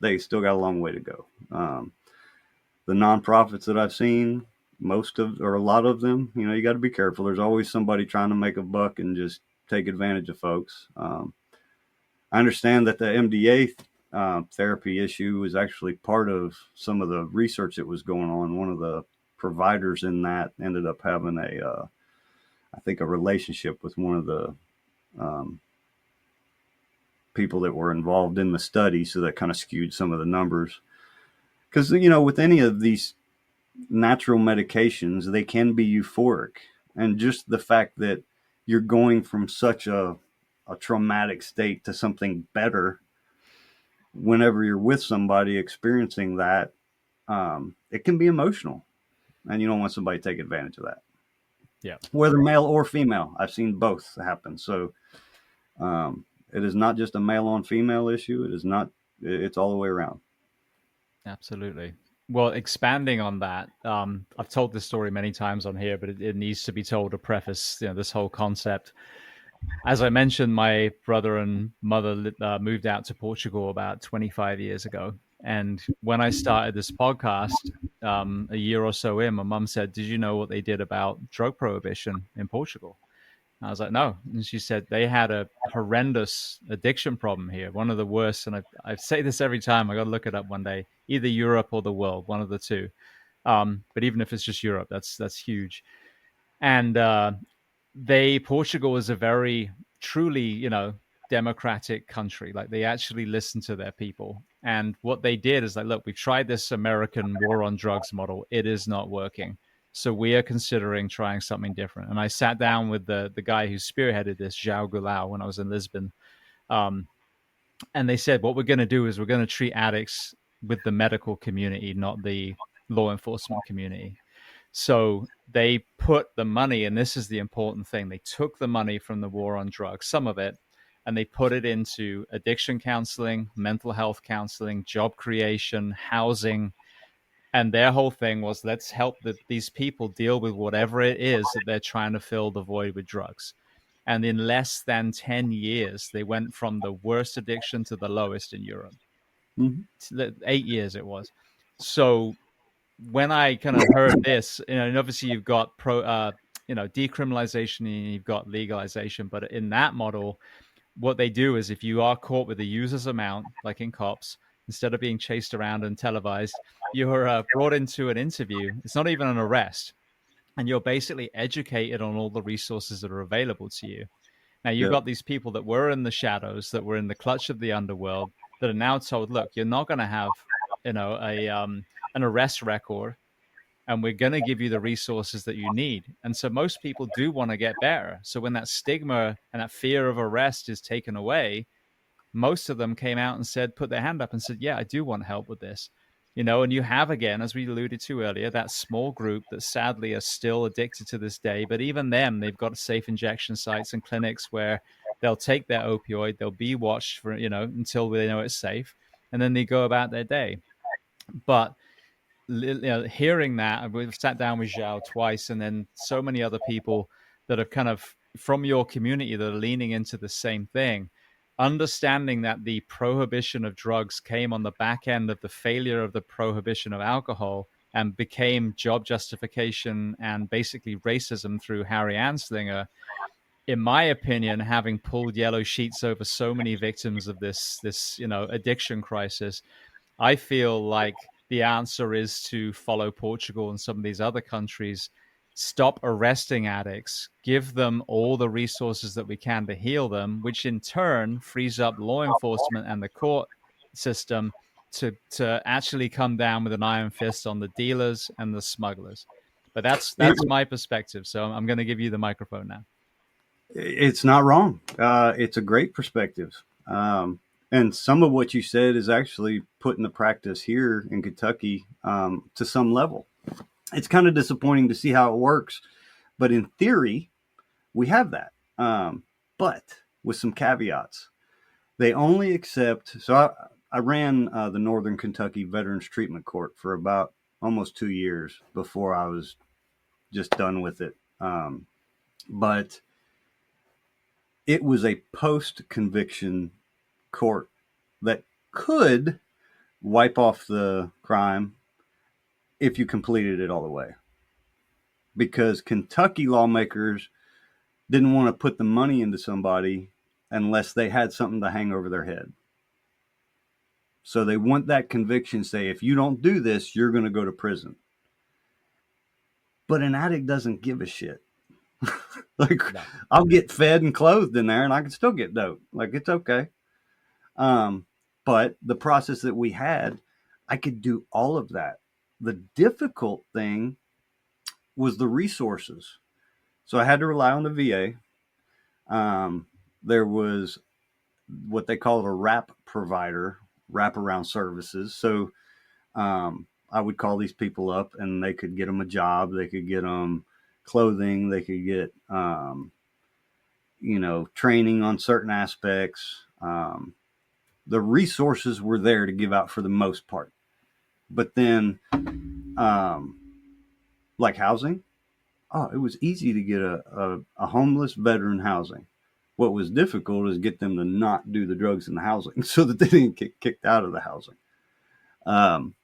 they still got a long way to go. The nonprofits that I've seen, a lot of them, you got to be careful. There's always somebody trying to make a buck and just take advantage of folks. I understand that the MDA therapy issue was actually part of some of the research that was going on. One of the providers in that ended up having I think a relationship with one of the people that were involved in the study. So that kind of skewed some of the numbers. Because, with any of these natural medications, they can be euphoric. And just the fact that you're going from such a traumatic state to something better whenever you're with somebody experiencing that, it can be emotional, and you don't want somebody to take advantage of that,
Yeah.
whether male or female. I've seen both happen. So it is not just a male on female issue. It is not. It's all the way around.
Absolutely. Well, expanding on that, I've told this story many times on here, but it needs to be told to preface, this whole concept. As I mentioned, my brother and mother moved out to Portugal about 25 years ago. And when I started this podcast, a year or so in, my mum said, "Did you know what they did about drug prohibition in Portugal?" I was like, "No." And she said they had a horrendous addiction problem here, one of the worst. And I say this every time. I got to look it up one day, either Europe or the world, one of the two. But even if it's just Europe, that's huge. And Portugal is a very truly, democratic country. Like they actually listen to their people. And what they did is like, look, we've tried this American war on drugs model. It is not working. So we are considering trying something different. And I sat down with the guy who spearheaded this, João Goulão, when I was in Lisbon. Um, and they said, what we're going to do is we're going to treat addicts with the medical community, not the law enforcement community. So they put the money, and this is the important thing, they took the money from the war on drugs, some of it, and they put it into addiction counseling, mental health counseling, job creation, housing. And their whole thing was, let's help these people deal with whatever it is that they're trying to fill the void with drugs. And in less than 10 years, they went from the worst addiction to the lowest in Europe.
Mm-hmm.
8 years it was. So when I kind of heard this, and obviously you've got decriminalization and you've got legalization, but in that model, what they do is if you are caught with a user's amount, like in cops, instead of being chased around and televised, you're brought into an interview. It's not even an arrest, and you're basically educated on all the resources that are available to you. Now you've
Yep.
got these people that were in the shadows, that were in the clutch of the underworld, that are now told, look, you're not going to have, an arrest record, and we're going to give you the resources that you need. And so most people do want to get better. So when that stigma and that fear of arrest is taken away, most of them came out and said, put their hand up and said, yeah, I do want help with this. And you have, again, as we alluded to earlier, that small group that sadly are still addicted to this day. But even them, they've got safe injection sites and clinics where they'll take their opioid, they'll be watched for, until they know it's safe, and then they go about their day. But hearing that, we've sat down with Zhao twice, and then so many other people that are kind of from your community that are leaning into the same thing, understanding that the prohibition of drugs came on the back end of the failure of the prohibition of alcohol and became job justification and basically racism through Harry Anslinger. In my opinion, having pulled yellow sheets over so many victims of this addiction crisis, I feel like the answer is to follow Portugal and some of these other countries, stop arresting addicts, give them all the resources that we can to heal them, which in turn frees up law enforcement and the court system to actually come down with an iron fist on the dealers and the smugglers. But that's my perspective. So I'm going to give you the microphone now.
It's not wrong. It's a great perspective. And some of what you said is actually put into practice here in Kentucky to some level. It's kind of disappointing to see how it works, but in theory, we have that. But with some caveats, they only accept. So I ran the Northern Kentucky Veterans Treatment Court for about almost 2 years before I was just done with it. But it was a post-conviction court that could wipe off the crime if you completed it all the way. Because Kentucky lawmakers didn't want to put the money into somebody unless they had something to hang over their head. So they want that conviction, say, if you don't do this, you're going to go to prison. But an addict doesn't give a shit. Like, no. I'll get fed and clothed in there and I can still get dope. Like, it's okay. But the process that we had, I could do all of that. The difficult thing was the resources. So I had to rely on the VA. There was what they called a wrap provider, wraparound services. So I would call these people up, and they could get them a job, they could get them clothing, they could get training on certain aspects. The resources were there to give out for the most part, but then um, like housing, it was easy to get a homeless veteran housing. What was difficult is get them to not do the drugs in the housing so that they didn't get kicked out of the housing. Um,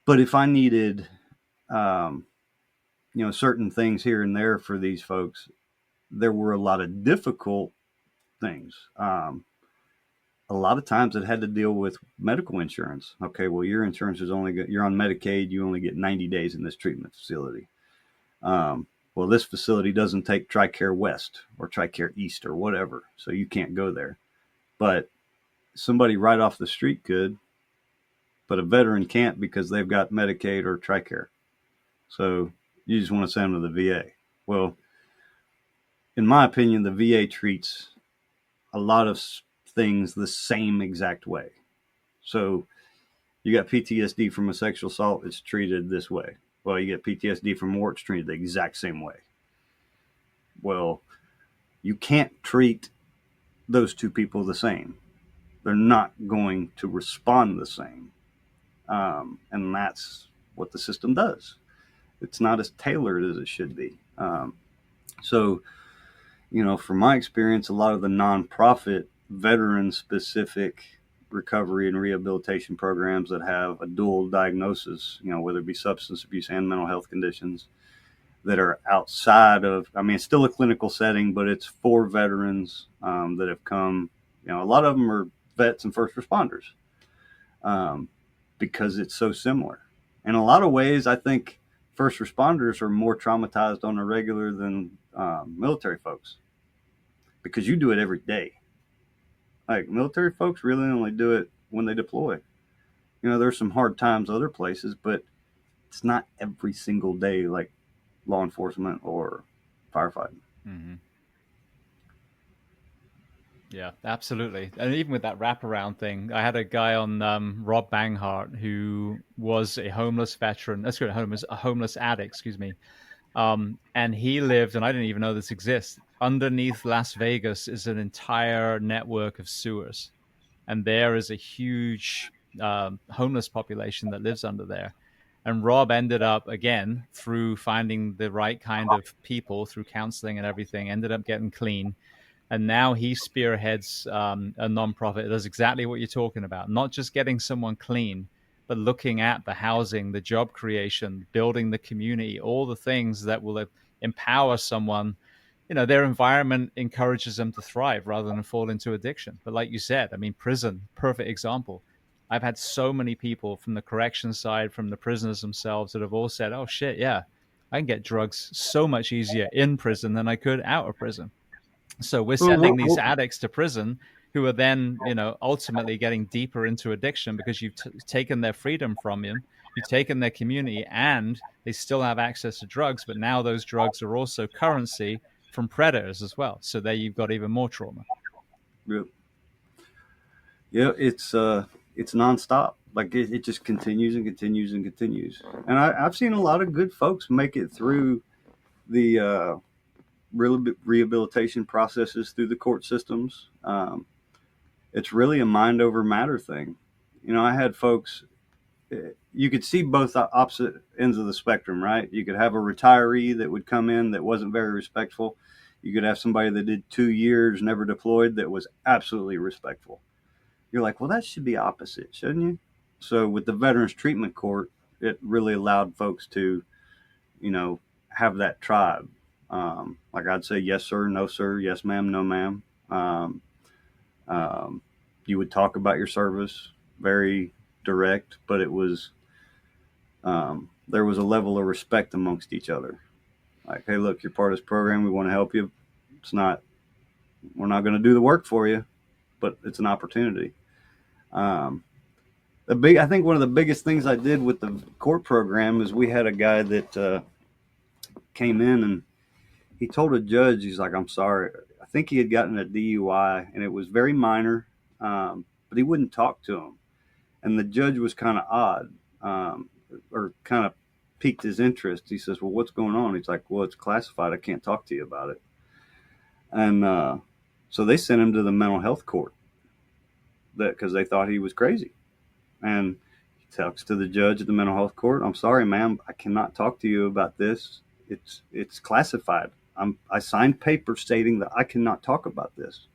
but if I needed, um, certain things here and there for these folks, there were a lot of difficult things. A lot of times it had to deal with medical insurance. Okay, well, your insurance is you're on Medicaid, you only get 90 days in this treatment facility. Well, this facility doesn't take TRICARE West or TRICARE East or whatever, so you can't go there. But somebody right off the street could, but a veteran can't because they've got Medicaid or TRICARE. So you just want to send them to the VA. Well, in my opinion, the VA treats a lot of things the same exact way. So you got PTSD from a sexual assault, it's treated this way. Well, you get PTSD from war, it's treated the exact same way. Well, you can't treat those two people the same. They're not going to respond the same. And that's what the system does. It's not as tailored as it should be. So, from my experience, a lot of the nonprofit veteran-specific recovery and rehabilitation programs that have a dual diagnosis, whether it be substance abuse and mental health conditions, that are outside of, it's still a clinical setting, but it's for veterans that have come, a lot of them are vets and first responders because it's so similar. In a lot of ways, I think first responders are more traumatized on a regular than military folks because you do it every day. Like military folks really only do it when they deploy. There's some hard times other places, but it's not every single day like law enforcement or firefighting.
Mm-hmm. Yeah, absolutely. And even with that wraparound thing, I had a guy on Rob Banghart who was a homeless veteran. That's good, a homeless addict, excuse me. And he lived, and I didn't even know this exists. Underneath Las Vegas is an entire network of sewers, and there is a huge homeless population that lives under there. And Rob ended up, again, through finding the right kind of people, through counseling and everything, ended up getting clean. And now he spearheads a nonprofit that does exactly what you're talking about, not just getting someone clean, but looking at the housing, the job creation, building the community, all the things that will empower someone. Their environment encourages them to thrive rather than fall into addiction. But like you said, prison, perfect example. I've had so many people from the correction side, from the prisoners themselves, that have all said, oh shit, yeah, I can get drugs so much easier in prison than I could out of prison. So we're sending these addicts to prison who are then, ultimately getting deeper into addiction because you've taken their freedom from them, you've taken their community, and they still have access to drugs. But now those drugs are also currency from predators as well. So there you've got even more trauma.
Yeah, it's nonstop. Like it just continues and continues and continues. And I've seen a lot of good folks make it through the rehabilitation processes through the court systems. It's really a mind over matter thing. I had folks, you could see both opposite ends of the spectrum, right? You could have a retiree that would come in that wasn't very respectful. You could have somebody that did 2 years, never deployed, that was absolutely respectful. You're like, well, that should be opposite, shouldn't you? So with the Veterans Treatment Court, it really allowed folks to, have that tribe. Like I'd say, yes, sir, no, sir, yes, ma'am, no, ma'am. You would talk about your service, very direct, but it was, there was a level of respect amongst each other. Like, hey, look, you're part of this program. We want to help you. We're not going to do the work for you, but it's an opportunity. I think one of the biggest things I did with the court program is we had a guy that came in and he told a judge, he's like, I'm sorry. I think he had gotten a DUI and it was very minor, but he wouldn't talk to him. And the judge was kind of odd. or kind of piqued his interest. He says, "Well, what's going on?" He's like, "Well, it's classified. I can't talk to you about it." And so they sent him to the mental health court because they thought he was crazy. And he talks to the judge at the mental health court. "I'm sorry, ma'am, I cannot talk to you about this. It's classified. I signed papers stating that I cannot talk about this."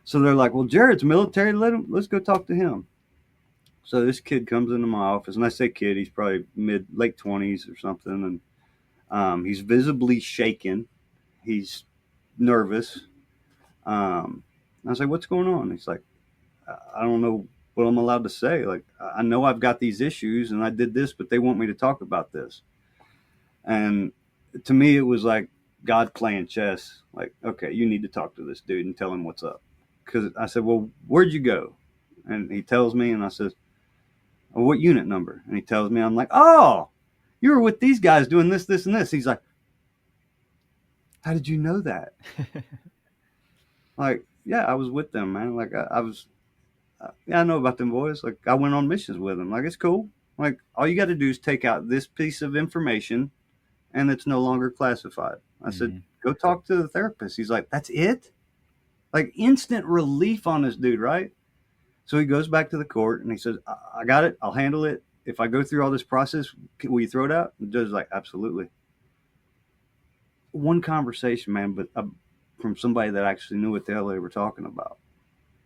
So they're like, "Well, Jared's military. Let's go talk to him." So this kid comes into my office, and I say kid, he's probably late 20s or something, and he's visibly shaken. He's nervous. I say, "What's going on?" He's like, "I don't know what I'm allowed to say. Like, I know I've got these issues, and I did this, but they want me to talk about this." And to me, it was like God playing chess. Like, okay, you need to talk to this dude and tell him what's up. Because I said, "Well, where'd you go?" And he tells me, and I says, "Oh, what unit number?" And he tells me. I'm like, "Oh, you were with these guys doing this, this, and this." He's like, "How did you know that?" Like, "Yeah, I was with them, man. Like, I was, yeah, I know about them boys. Like, I went on missions with them. Like, it's cool. Like, all you got to do is take out this piece of information, and it's no longer classified." I said, "Go talk to the therapist." He's like, "That's it?" Like, instant relief on this dude, right? So he goes back to the court, and he says, "I got it. I'll handle it. If I go through all this process, will you throw it out?" And the judge is like, "Absolutely." One conversation, man, but from somebody that actually knew what the hell they were talking about.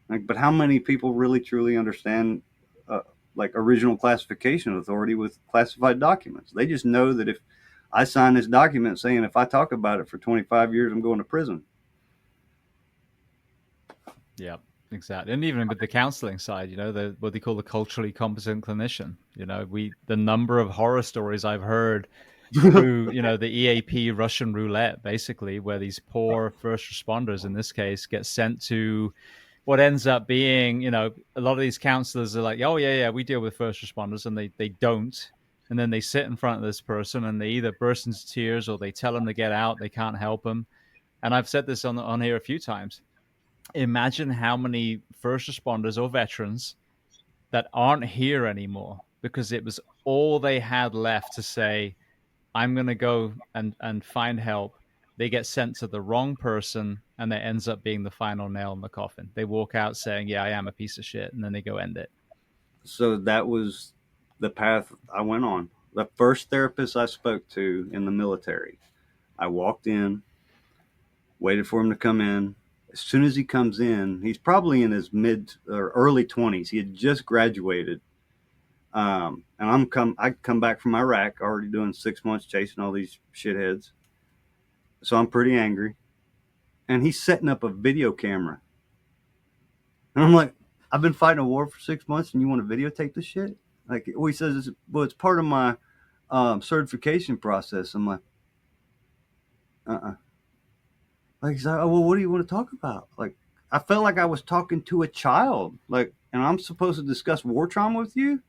Like, but how many people really truly understand like original classification authority with classified documents? They just know that if I sign this document saying if I talk about it for 25 years, I'm going to prison.
Yeah, exactly. And even with the counseling side, what they call the culturally competent clinician, the number of horror stories I've heard through, the EAP Russian roulette, basically, where these poor first responders, in this case, get sent to what ends up being, a lot of these counselors are like, "Oh, yeah, we deal with first responders," and they don't. And then they sit in front of this person and they either burst into tears or they tell them to get out. They can't help them. And I've said this on here a few times. Imagine how many first responders or veterans that aren't here anymore because it was all they had left to say, "I'm going to go and find help." They get sent to the wrong person, and that ends up being the final nail in the coffin. They walk out saying, "Yeah, I am a piece of shit," and then they go end it.
So that was the path I went on. The first therapist I spoke to in the military, I walked in, waited for him to come in. As soon as he comes in, he's probably in his mid or early 20s. He had just graduated. And I come back from Iraq, already doing 6 months chasing all these shitheads. So I'm pretty angry. And he's setting up a video camera. And I'm like, "I've been fighting a war for 6 months and you want to videotape this shit?" Like, well, he says, it's part of my certification process. I'm like, uh-uh. Like, he's like, "Oh, well, what do you want to talk about?" Like, I felt like I was talking to a child. Like, and I'm supposed to discuss war trauma with you?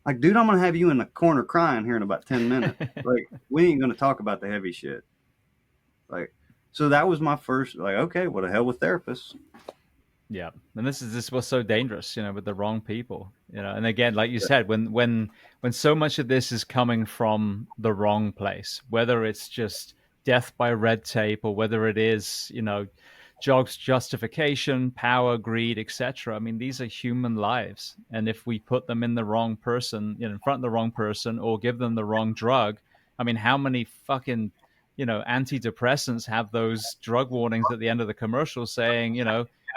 Like, dude, I'm going to have you in the corner crying here in about 10 minutes. Like, we ain't going to talk about the heavy shit. Like, so that was my first, like, okay, what the hell with therapists?
Yeah, and this was so dangerous, with the wrong people, And again, like you said, when so much of this is coming from the wrong place, whether it's just death by red tape or whether it is, jobs justification, power, greed, etc. I mean, these are human lives, and if we put them in the wrong person, in front of the wrong person, or give them the wrong drug, I mean, how many fucking antidepressants have those drug warnings at the end of the commercial saying,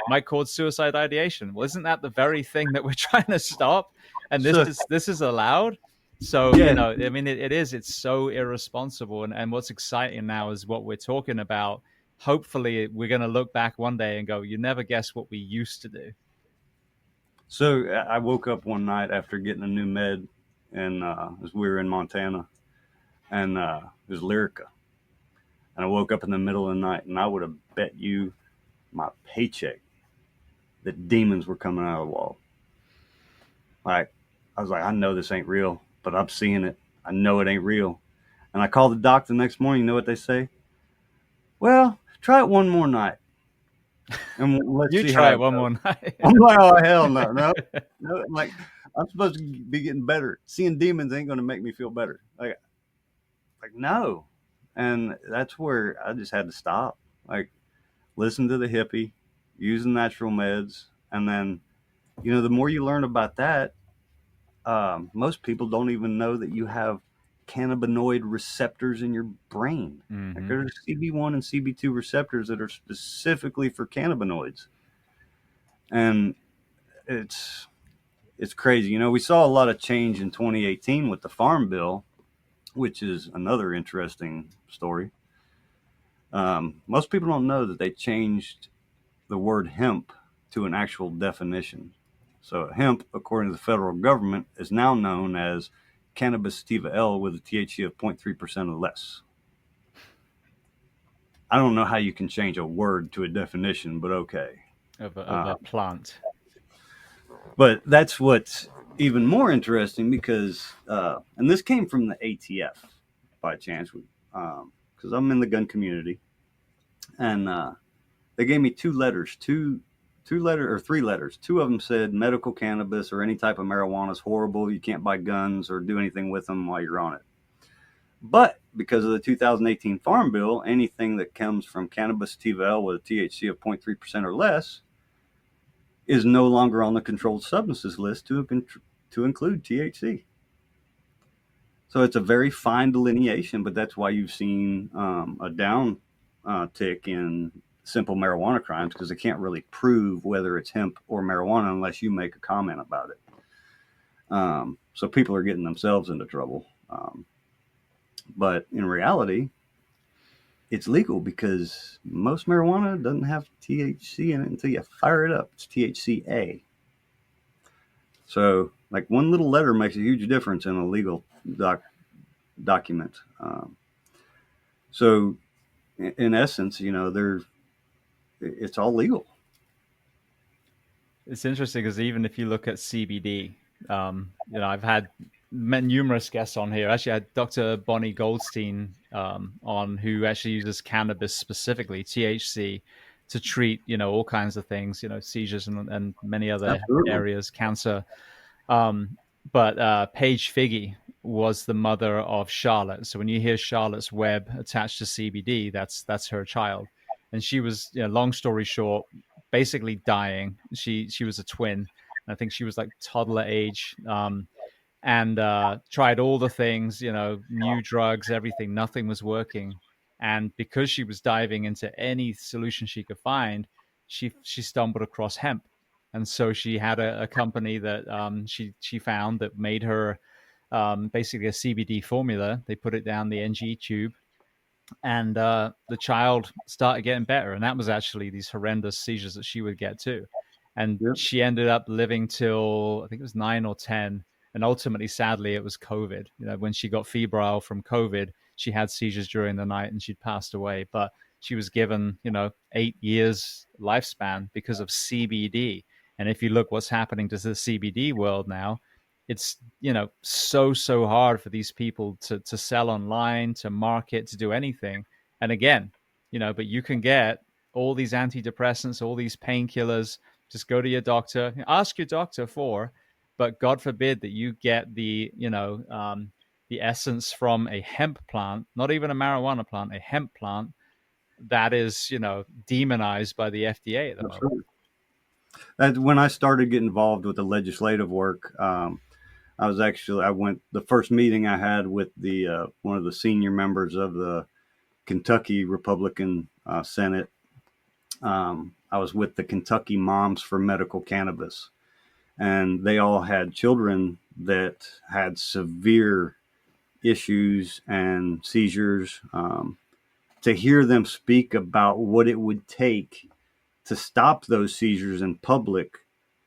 might cause suicide ideation? Well, isn't that the very thing that we're trying to stop? And this is allowed. So,
Yeah.
I mean, it's so irresponsible. And what's exciting now is what we're talking about. Hopefully we're going to look back one day and go, "You never guess what we used to do."
So I woke up one night after getting a new med, and we were in Montana, and it was Lyrica. And I woke up in the middle of the night, and I would have bet you my paycheck that demons were coming out of the wall. Like, I was like, "I know this ain't real, but I'm seeing it. I know it ain't real." And I called the doctor the next morning. You know what they say? "Well, try it one more night, and let's
You
see
try
how
it one
goes."
more night.
I'm like, "Oh, hell no, no, no." I'm like, I'm supposed to be getting better. Seeing demons ain't going to make me feel better. Like no. And that's where I just had to stop. Like, listen to the hippie, using natural meds. And then, the more you learn about that, most people don't even know that you have cannabinoid receptors in your brain. Like,
Hmm.
there's CB1 and CB2 receptors that are specifically for cannabinoids. And it's crazy. We saw a lot of change in 2018 with the Farm Bill, which is another interesting story. Most people don't know that they changed the word hemp to an actual definition. So hemp, according to the federal government, is now known as cannabis sativa L with a THC of 0.3% or less. I don't know how you can change a word to a definition, but okay.
Of a
Uh,
plant.
but that's what's even more interesting because, and this came from the ATF by chance, because I'm in the gun community, and they gave me three letters. Two of them said medical cannabis or any type of marijuana is horrible. You can't buy guns or do anything with them while you're on it. But because of the 2018 Farm Bill, anything that comes from cannabis sativa L with a THC of 0.3% or less is no longer on the controlled substances list to include THC. So it's a very fine delineation, but that's why you've seen a down tick in simple marijuana crimes because they can't really prove whether it's hemp or marijuana unless you make a comment about it. So people are getting themselves into trouble. But in reality, it's legal because most marijuana doesn't have THC in it until you fire it up. It's THCA. So, like, one little letter makes a huge difference in a legal document. So, in essence, it's all legal.
It's interesting because even if you look at CBD, I've had numerous guests on here. Actually, I had Dr. Bonnie Goldstein on, who actually uses cannabis, specifically THC, to treat all kinds of things, seizures and many other
Absolutely.
areas, cancer. But Paige Figge was the mother of Charlotte. So when you hear Charlotte's Web attached to CBD, that's her child. And she was, long story short, basically dying. She was a twin. I think she was like toddler age. And tried all the things, new drugs, everything. Nothing was working. And because she was diving into any solution she could find, she stumbled across hemp. And so she had a company that she found that made her basically a CBD formula. They put it down the NG tube, and the child started getting better. And that was actually these horrendous seizures that she would get too. And
Yep.
she ended up living till I think it was 9 or 10. And ultimately, sadly, it was COVID. When she got febrile from COVID, she had seizures during the night and she'd passed away. But she was given, 8 years lifespan because of CBD. And if you look what's happening to the CBD world now, it's so hard for these people to sell online, to market, to do anything. And again, but you can get all these antidepressants, all these painkillers. Just go to your doctor, ask your doctor for, but God forbid that you get the essence from a hemp plant, not even a marijuana plant, a hemp plant that is demonized by the FDA at the
That's
moment.
right. When I started getting involved with the legislative work, I went the first meeting I had with the one of the senior members of the Kentucky Republican Senate. I was with the Kentucky Moms for Medical Cannabis, and they all had children that had severe issues and seizures. To hear them speak about what it would take to stop those seizures in public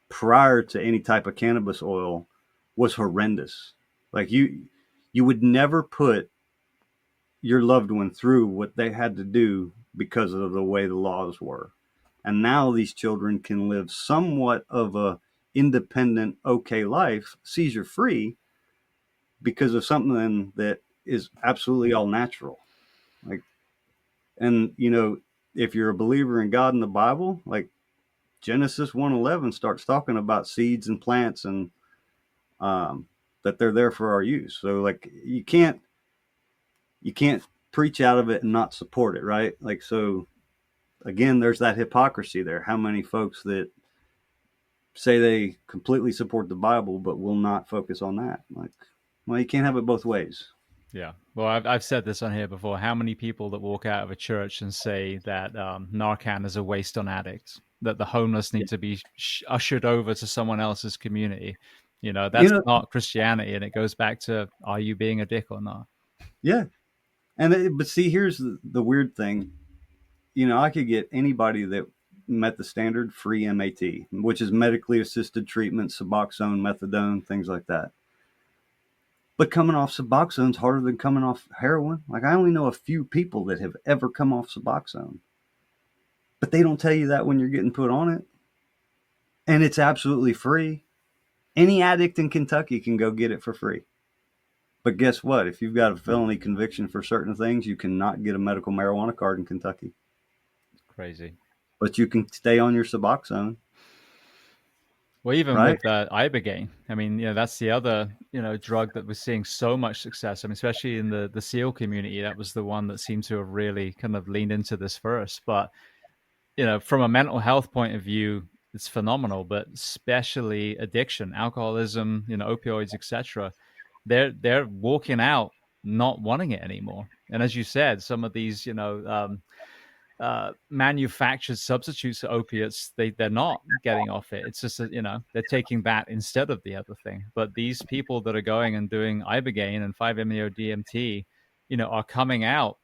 prior to any type of cannabis oil was horrendous. Like, you would never put your loved one through what they had to do because of the way the laws were. And now these children can live somewhat of a independent, okay life, seizure free, because of something that is absolutely all natural. Like, and if you're a believer in God and the Bible, like Genesis 1:11 starts talking about seeds and plants and that they're there for our use. So like you can't preach out of it and not support it, right? Like, so again, there's that hypocrisy there. How many folks that say they completely support the Bible but will not focus on that? Like, well, you can't have it both ways.
Yeah. Well, I've said this on here before. How many people that walk out of a church and say that Narcan is a waste on addicts, that the homeless need
Yeah.
to be ushered over to someone else's community? You know,
You
that's
know,
not Christianity. And it goes back to, are you being a dick or not?
yeah. But see, here's the weird thing. I could get anybody that met the standard free MAT, which is medically assisted treatment, Suboxone, methadone, things like that. But coming off Suboxone is harder than coming off heroin. Like, I only know a few people that have ever come off Suboxone, but they don't tell you that when you're getting put on it. And it's absolutely free. Any addict in Kentucky can go get it for free. But guess what? If you've got a felony conviction for certain things, you cannot get a medical marijuana card in Kentucky.
Crazy.
But you can stay on your Suboxone,
Well, even
right?
with ibogaine, I mean, that's the other, drug that we're seeing so much success. I mean, especially in the SEAL community, that was the one that seemed to have really kind of leaned into this first. But from a mental health point of view, it's phenomenal. But especially addiction, alcoholism, opioids, etc. They're walking out not wanting it anymore. And as you said, some of these, manufactured substitutes for opiates, they're not getting off it. It's just that, they're taking that instead of the other thing. But these people that are going and doing ibogaine and 5-meo DMT, are coming out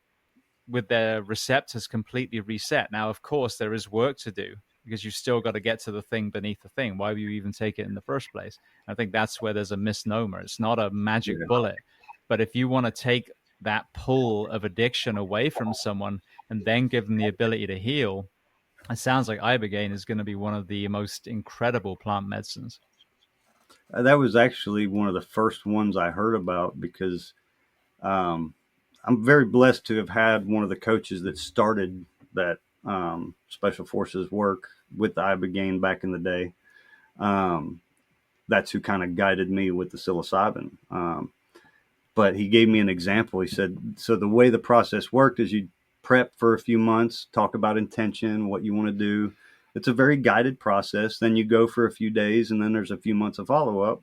with their receptors completely reset. Now, of course, there is work to do because you've still got to get to the thing beneath the thing. Why would you even take it in the first place? I think that's where there's a misnomer. It's not a magic
Yeah.
bullet. But if you want to take that pull of addiction away from someone and then give them the ability to heal, it sounds like ibogaine is going to be one of the most incredible plant medicines.
That was actually one of the first ones I heard about because um, I'm very blessed to have had one of the coaches that started that special forces work with the ibogaine back in the day. Um, that's who kind of guided me with the psilocybin. But he gave me an example. He said, so the way the process worked is you prep for a few months, talk about intention, what you want to do. It's a very guided process. Then you go for a few days, and then there's a few months of follow up,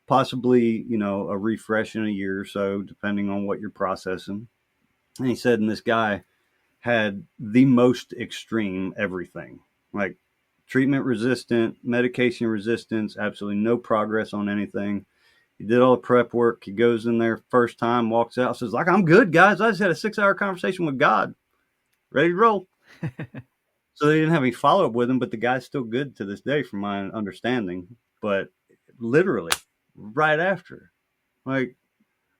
possibly, a refresh in a year or so, depending on what you're processing. And he said, and this guy had the most extreme everything, like treatment resistant, medication resistance, absolutely no progress on anything. He did all the prep work. He goes in there first time, walks out, says, like, I'm good, guys. I just had a 6-hour conversation with God. Ready to roll. So they didn't have any follow up with him, but the guy's still good to this day, from my understanding. But literally, right after, like,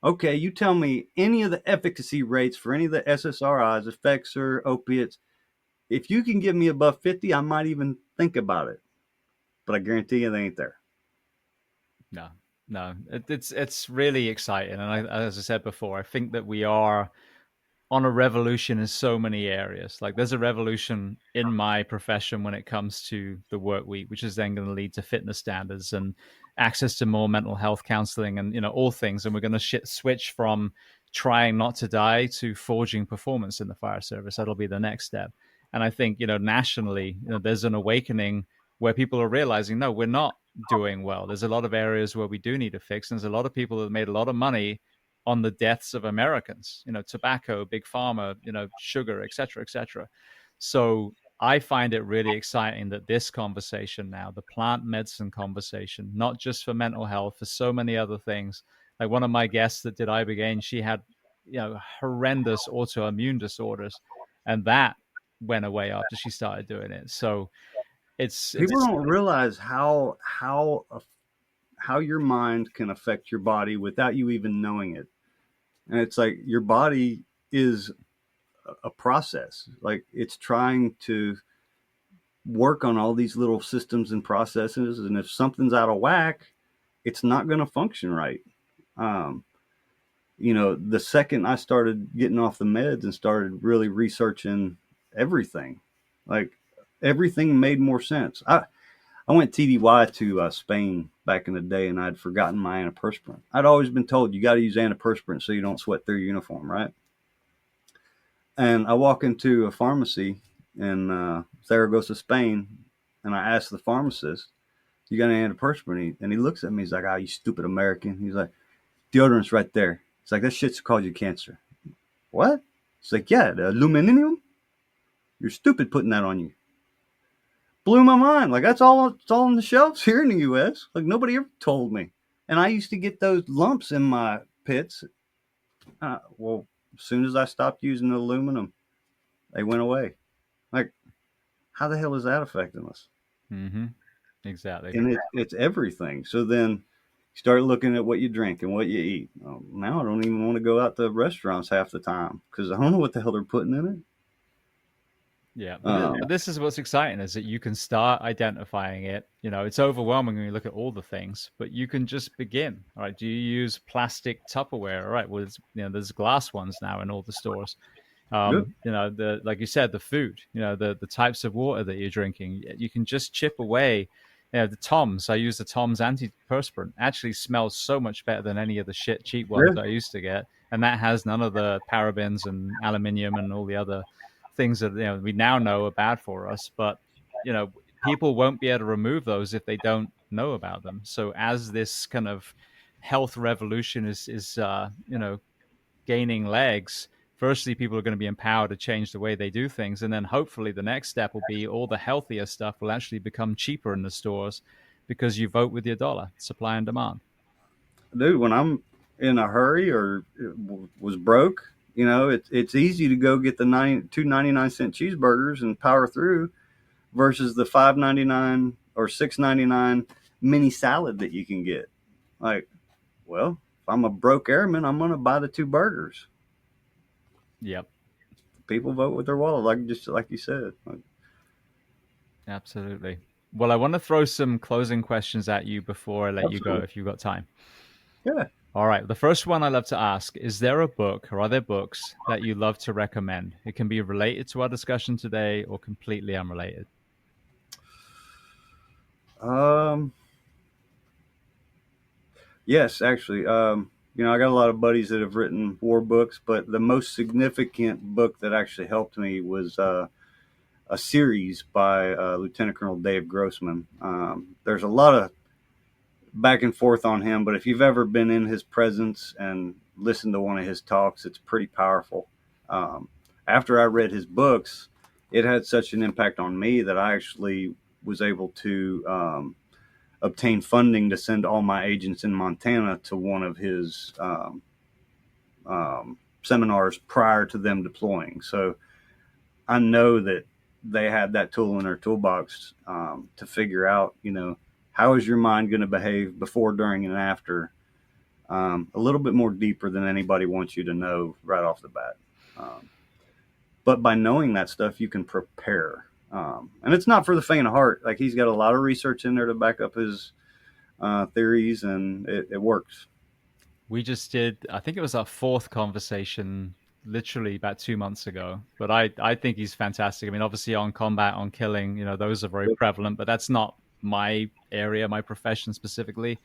okay, you tell me any of the efficacy rates for any of the SSRIs, Effexor, opiates. If you can give me above 50, I might even think about it. But I guarantee you they ain't there.
No, no, it's really exciting, and as I said before, I think that we are on a revolution in so many areas. Like, there's a revolution in my profession when it comes to the work week, which is then going to lead to fitness standards and access to more mental health counseling and all things. And we're going to switch from trying not to die to forging performance in the fire service. That'll be the next step. And I think nationally, there's an awakening where people are realizing, no, we're not doing well. There's a lot of areas where we do need to fix. And there's a lot of people that made a lot of money on the deaths of Americans, tobacco, big pharma, sugar, et cetera, et cetera. So I find it really exciting that this conversation now, the plant medicine conversation, not just for mental health, for so many other things. Like, one of my guests that did ibogaine, she had, horrendous autoimmune disorders, and that went away after she started doing it. So
People
it's
don't realize how your mind can affect your body without you even knowing it. And it's like your body is a process. Like, it's trying to work on all these little systems and processes. And if something's out of whack, it's not going to function right. Um, the second I started getting off the meds and started really researching everything, like, everything made more sense. I went TDY to Spain back in the day, and I'd forgotten my antiperspirant. I'd always been told you got to use antiperspirant so you don't sweat through your uniform, right? And I walk into a pharmacy in Zaragoza, Spain, and I ask the pharmacist, "You got an antiperspirant?" And he looks at me. He's like, "Ah, you stupid American." He's like, "Deodorant's right there." It's like, "That shit's cause you cancer." What? It's like, "Yeah, the aluminum. You're stupid putting that on you." Blew my mind. Like, that's all. It's all on the shelves here in the U.S. Like, nobody ever told me. And I used to get those lumps in my pits. Well, as soon as I stopped using the aluminum, they went away. Like, how the hell is that affecting us?
Mm-hmm. Exactly.
And it's everything. So then you start looking at what you drink and what you eat. Now I don't even want to go out to restaurants half the time because I don't know what the hell they're putting in it.
Yeah,
Um,
but this is what's exciting is that you can start identifying it. You know, it's overwhelming when you look at all the things, but you can just begin. All right, do you use plastic Tupperware? All right, well, there's glass ones now in all the stores.
Good.
The like you said, the food. The types of water that you're drinking. You can just chip away. The Toms. I use the Toms antiperspirant. Actually, smells so much better than any of the shit cheap ones
Yeah.
that I used to get, and that has none of the parabens and aluminium and all the other things that we now know are bad for us. But people won't be able to remove those if they don't know about them. So as this kind of health revolution is gaining legs, firstly, people are going to be empowered to change the way they do things. And then hopefully the next step will be all the healthier stuff will actually become cheaper in the stores because you vote with your dollar, supply and demand.
Dude, when I'm in a hurry or was broke, it's easy to go get the 2.99 cheeseburgers and power through versus the 5.99 or 6.99 mini salad that you can get. Like, well, if I'm a broke airman, I'm gonna buy the two burgers.
Yep,
People vote with their wallet, just like you said. Like,
absolutely. Well, I want to throw some closing questions at you before I let you go
absolutely.
if you've got time.
Yeah.
All right. The first one I love to ask, is there a book or are there books that you love to recommend? It can be related to our discussion today or completely unrelated.
Um. Yes, actually. I got a lot of buddies that have written war books, but the most significant book that actually helped me was a series by Lieutenant Colonel Dave Grossman. There's a lot of back and forth on him, but if you've ever been in his presence and listened to one of his talks, it's pretty powerful. Um, After I read his books, it had such an impact on me that I actually was able to obtain funding to send all my agents in Montana to one of his seminars prior to them deploying. So I know that they had that tool in their toolbox to figure out, how is your mind going to behave before, during, and after, a little bit more deeper than anybody wants you to know right off the bat. Um, but by knowing that stuff, you can prepare. And it's not for the faint of heart. Like, he's got a lot of research in there to back up his theories, and it works.
We just did, I think it was our fourth conversation literally about 2 months ago. But I think he's fantastic. I mean, obviously on combat, on killing, those are very prevalent, but that's not my area, my profession specifically.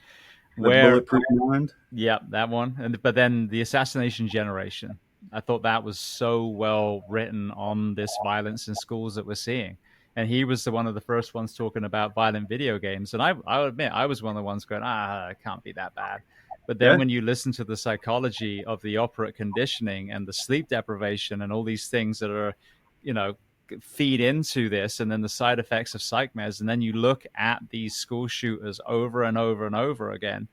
The
Where
bulletproof mind.
Yeah, that one. But then the assassination generation. I thought that was so well written on this violence in schools that we're seeing. And he was one of the first ones talking about violent video games. And I admit, I was one of the ones going, it can't be that bad. But then
Yeah.
when you listen to the psychology of the operant conditioning and the sleep deprivation and all these things that are, you know, feed into this, and then the side effects of psych meds, and then you look at these school shooters over and over and over again,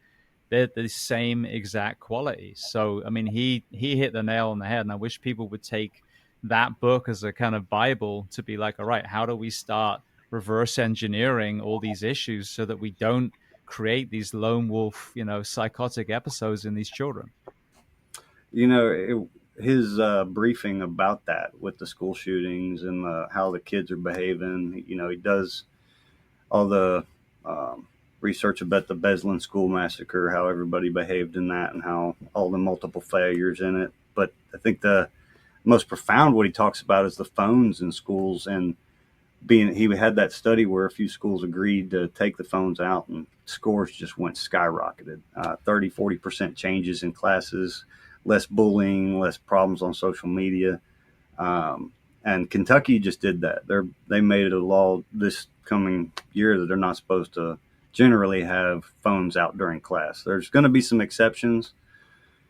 they're the same exact qualities. So, I mean, he hit the nail on the head, and I wish people would take that book as a kind of Bible to be like, all right, how do we start reverse engineering all these issues so that we don't create these lone wolf, psychotic episodes in these children?
His briefing about that with the school shootings and how the kids are behaving. He does all the research about the Beslan school massacre, how everybody behaved in that, and how all the multiple failures in it. But I think the most profound what he talks about is the phones in schools and being he had that study where a few schools agreed to take the phones out, and scores just went skyrocketed. 30-40% changes in classes, less bullying, less problems on social media. And Kentucky just did that. They made it a law this coming year that they're not supposed to generally have phones out during class. There's going to be some exceptions.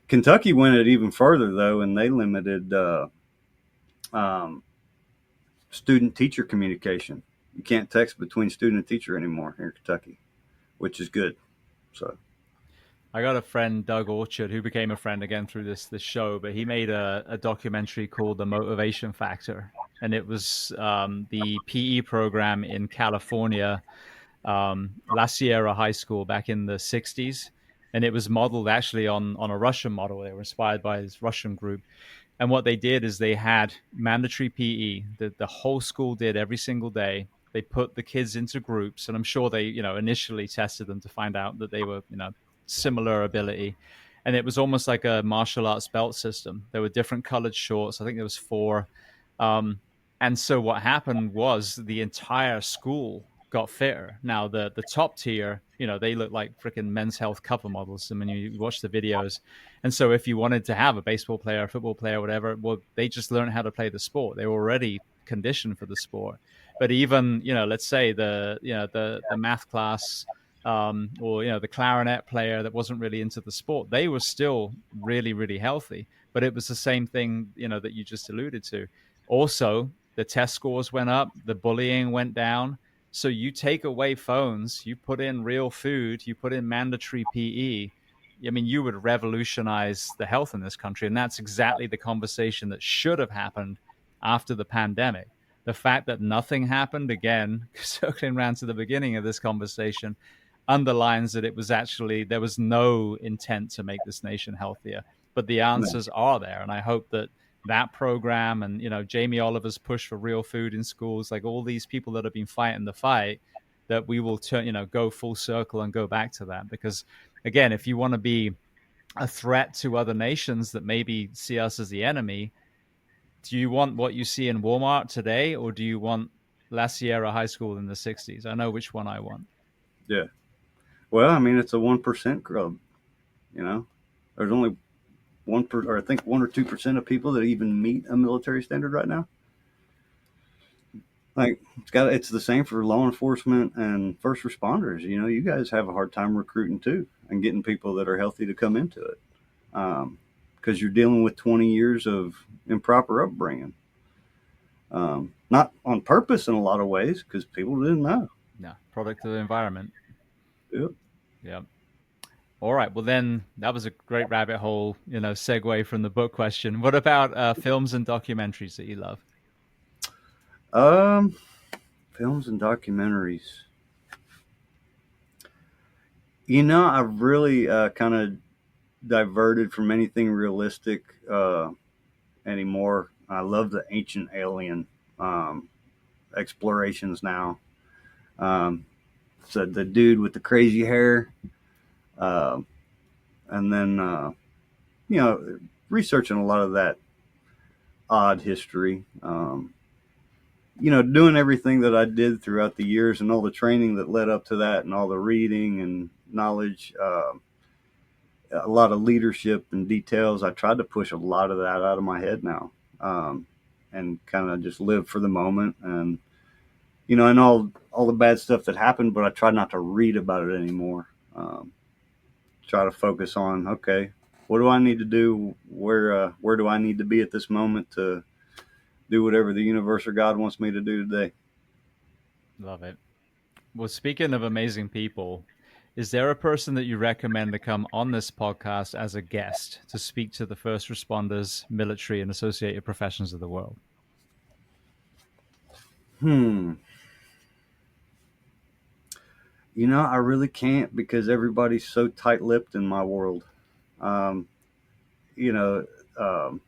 Kentucky went it even further, though, and they limited um, student-teacher communication. You can't text between student and teacher anymore here in Kentucky, which is good. So
I got a friend, Doug Orchard, who became a friend again through this show, but he made a documentary called The Motivation Factor. And it was the PE program in California, La Sierra High School back in the 60s. And it was modeled actually on a Russian model. They were inspired by this Russian group. And what they did is they had mandatory PE that the whole school did every single day. They put the kids into groups, and I'm sure they, initially tested them to find out that they were, similar ability. And it was almost like a martial arts belt system. There were different colored shorts. I think there was four. Um, and so what happened was the entire school got fitter. Now the top tier, they look like freaking Men's Health cover models. I mean, you watch the videos. And so if you wanted to have a baseball player, a football player, whatever, well, they just learned how to play the sport. They were already conditioned for the sport. But even, let's say the math class, or the clarinet player that wasn't really into the sport, they were still really, really healthy. But it was the same thing, that you just alluded to. Also, the test scores went up, the bullying went down. So you take away phones, you put in real food, you put in mandatory PE. I mean, you would revolutionize the health in this country. And that's exactly the conversation that should have happened after the pandemic. The fact that nothing happened, again, circling around to the beginning of this conversation, underlines that it was actually, there was no intent to make this nation healthier. But the answers are there. And I hope that that program and, Jamie Oliver's push for real food in schools, like all these people that have been fighting the fight, that we will turn, go full circle and go back to that. Because again, if you want to be a threat to other nations that maybe see us as the enemy, do you want what you see in Walmart today, or do you want La Sierra High School in the 60s? I know which one I want.
Yeah. Well, I mean, it's a 1% club. There's only or I think 1 or 2% of people that even meet a military standard right now. Like it's the same for law enforcement and first responders. You guys have a hard time recruiting too and getting people that are healthy to come into it, because you're dealing with 20 years of improper upbringing. Not on purpose in a lot of ways, because people didn't know.
No, product of the environment.
Yep.
Yeah. All right. Well, then that was a great rabbit hole, segue from the book question. What about films and documentaries that you love?
Films and documentaries. I've really kind of diverted from anything realistic anymore. I love the ancient alien explorations now. So the dude with the crazy hair, and then researching a lot of that odd history. Doing everything that I did throughout the years and all the training that led up to that and all the reading and knowledge, a lot of leadership and details. I tried to push a lot of that out of my head now, and kind of just live for the moment and, and all the bad stuff that happened, but I try not to read about it anymore. Try to focus on, okay, what do I need to do? Where do I need to be at this moment to do whatever the universe or God wants me to do today?
Love it. Well, speaking of amazing people, is there a person that you recommend to come on this podcast as a guest to speak to the first responders, military, and associated professions of the world?
I really can't, because everybody's so tight-lipped in my world. Um, you know, um,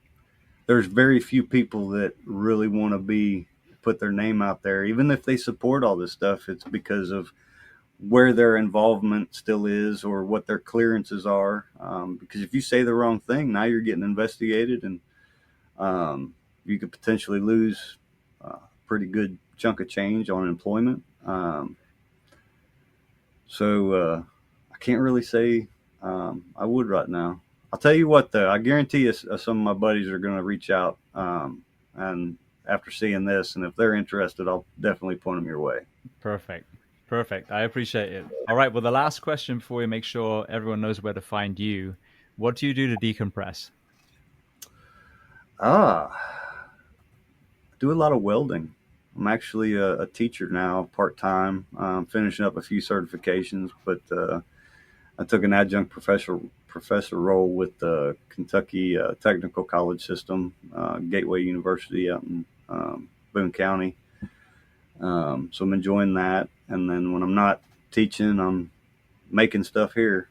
there's very few people that really want to put their name out there. Even if they support all this stuff, it's because of where their involvement still is or what their clearances are. Because if you say the wrong thing, now you're getting investigated, and you could potentially lose pretty good chunk of change on employment. So I can't really say I would right now. I'll tell you what, though, I guarantee you some of my buddies are going to reach out and after seeing this, and if they're interested, I'll definitely point them your way.
Perfect. Perfect. I appreciate it. All right. Well, the last question before we make sure everyone knows where to find you. What do you do to decompress?
I do a lot of welding. I'm actually a teacher now, part-time, finishing up a few certifications, but I took an adjunct professor role with the Kentucky Technical College System, Gateway University out in Boone County. So I'm enjoying that. And then when I'm not teaching, I'm making stuff here,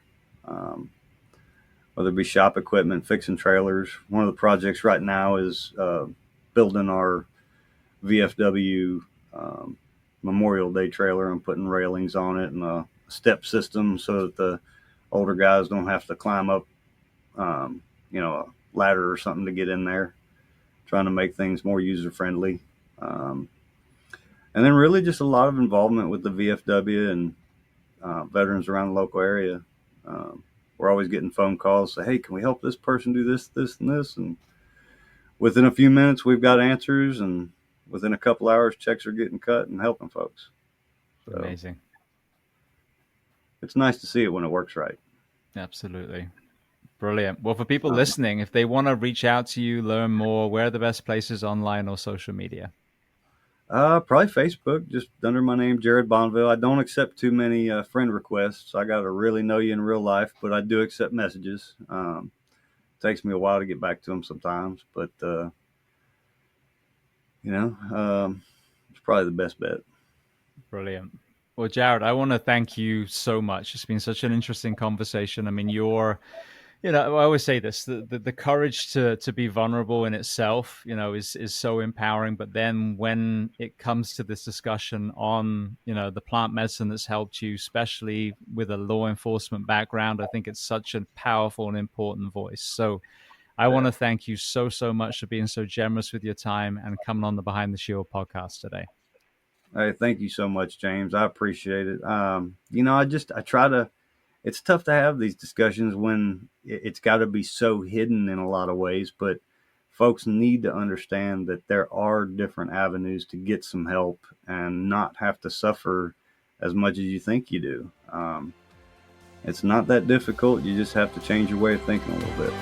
whether it be shop equipment, fixing trailers. One of the projects right now is building our VFW Memorial Day trailer and putting railings on it and a step system so that the older guys don't have to climb up, a ladder or something to get in there. Trying to make things more user friendly. And then really just a lot of involvement with the VFW and veterans around the local area. We're always getting phone calls, say, hey, can we help this person do this, this, and this? And within a few minutes, we've got answers, and within a couple hours, checks are getting cut and helping folks. So
amazing.
It's nice to see it when it works right.
Absolutely. Brilliant. Well, for people listening, if they want to reach out to you, learn more, where are the best places online or social media?
Probably Facebook, just under my name, Jared Bonvell. I don't accept too many friend requests. I got to really know you in real life, but I do accept messages. Takes me a while to get back to them sometimes, but it's probably the best bet.
Brilliant. Well, Jared, I want to thank you so much. It's been such an interesting conversation. I mean, I always say this, the courage to be vulnerable in itself, is so empowering. But then when it comes to this discussion on, the plant medicine that's helped you, especially with a law enforcement background, I think it's such a powerful and important voice. So I want to thank you so, so much for being so generous with your time and coming on the Behind the Shield podcast today.
Hey, thank you so much, James. I appreciate it. I try to, it's tough to have these discussions when it's got to be so hidden in a lot of ways, but folks need to understand that there are different avenues to get some help and not have to suffer as much as you think you do. It's not that difficult. You just have to change your way of thinking a little bit.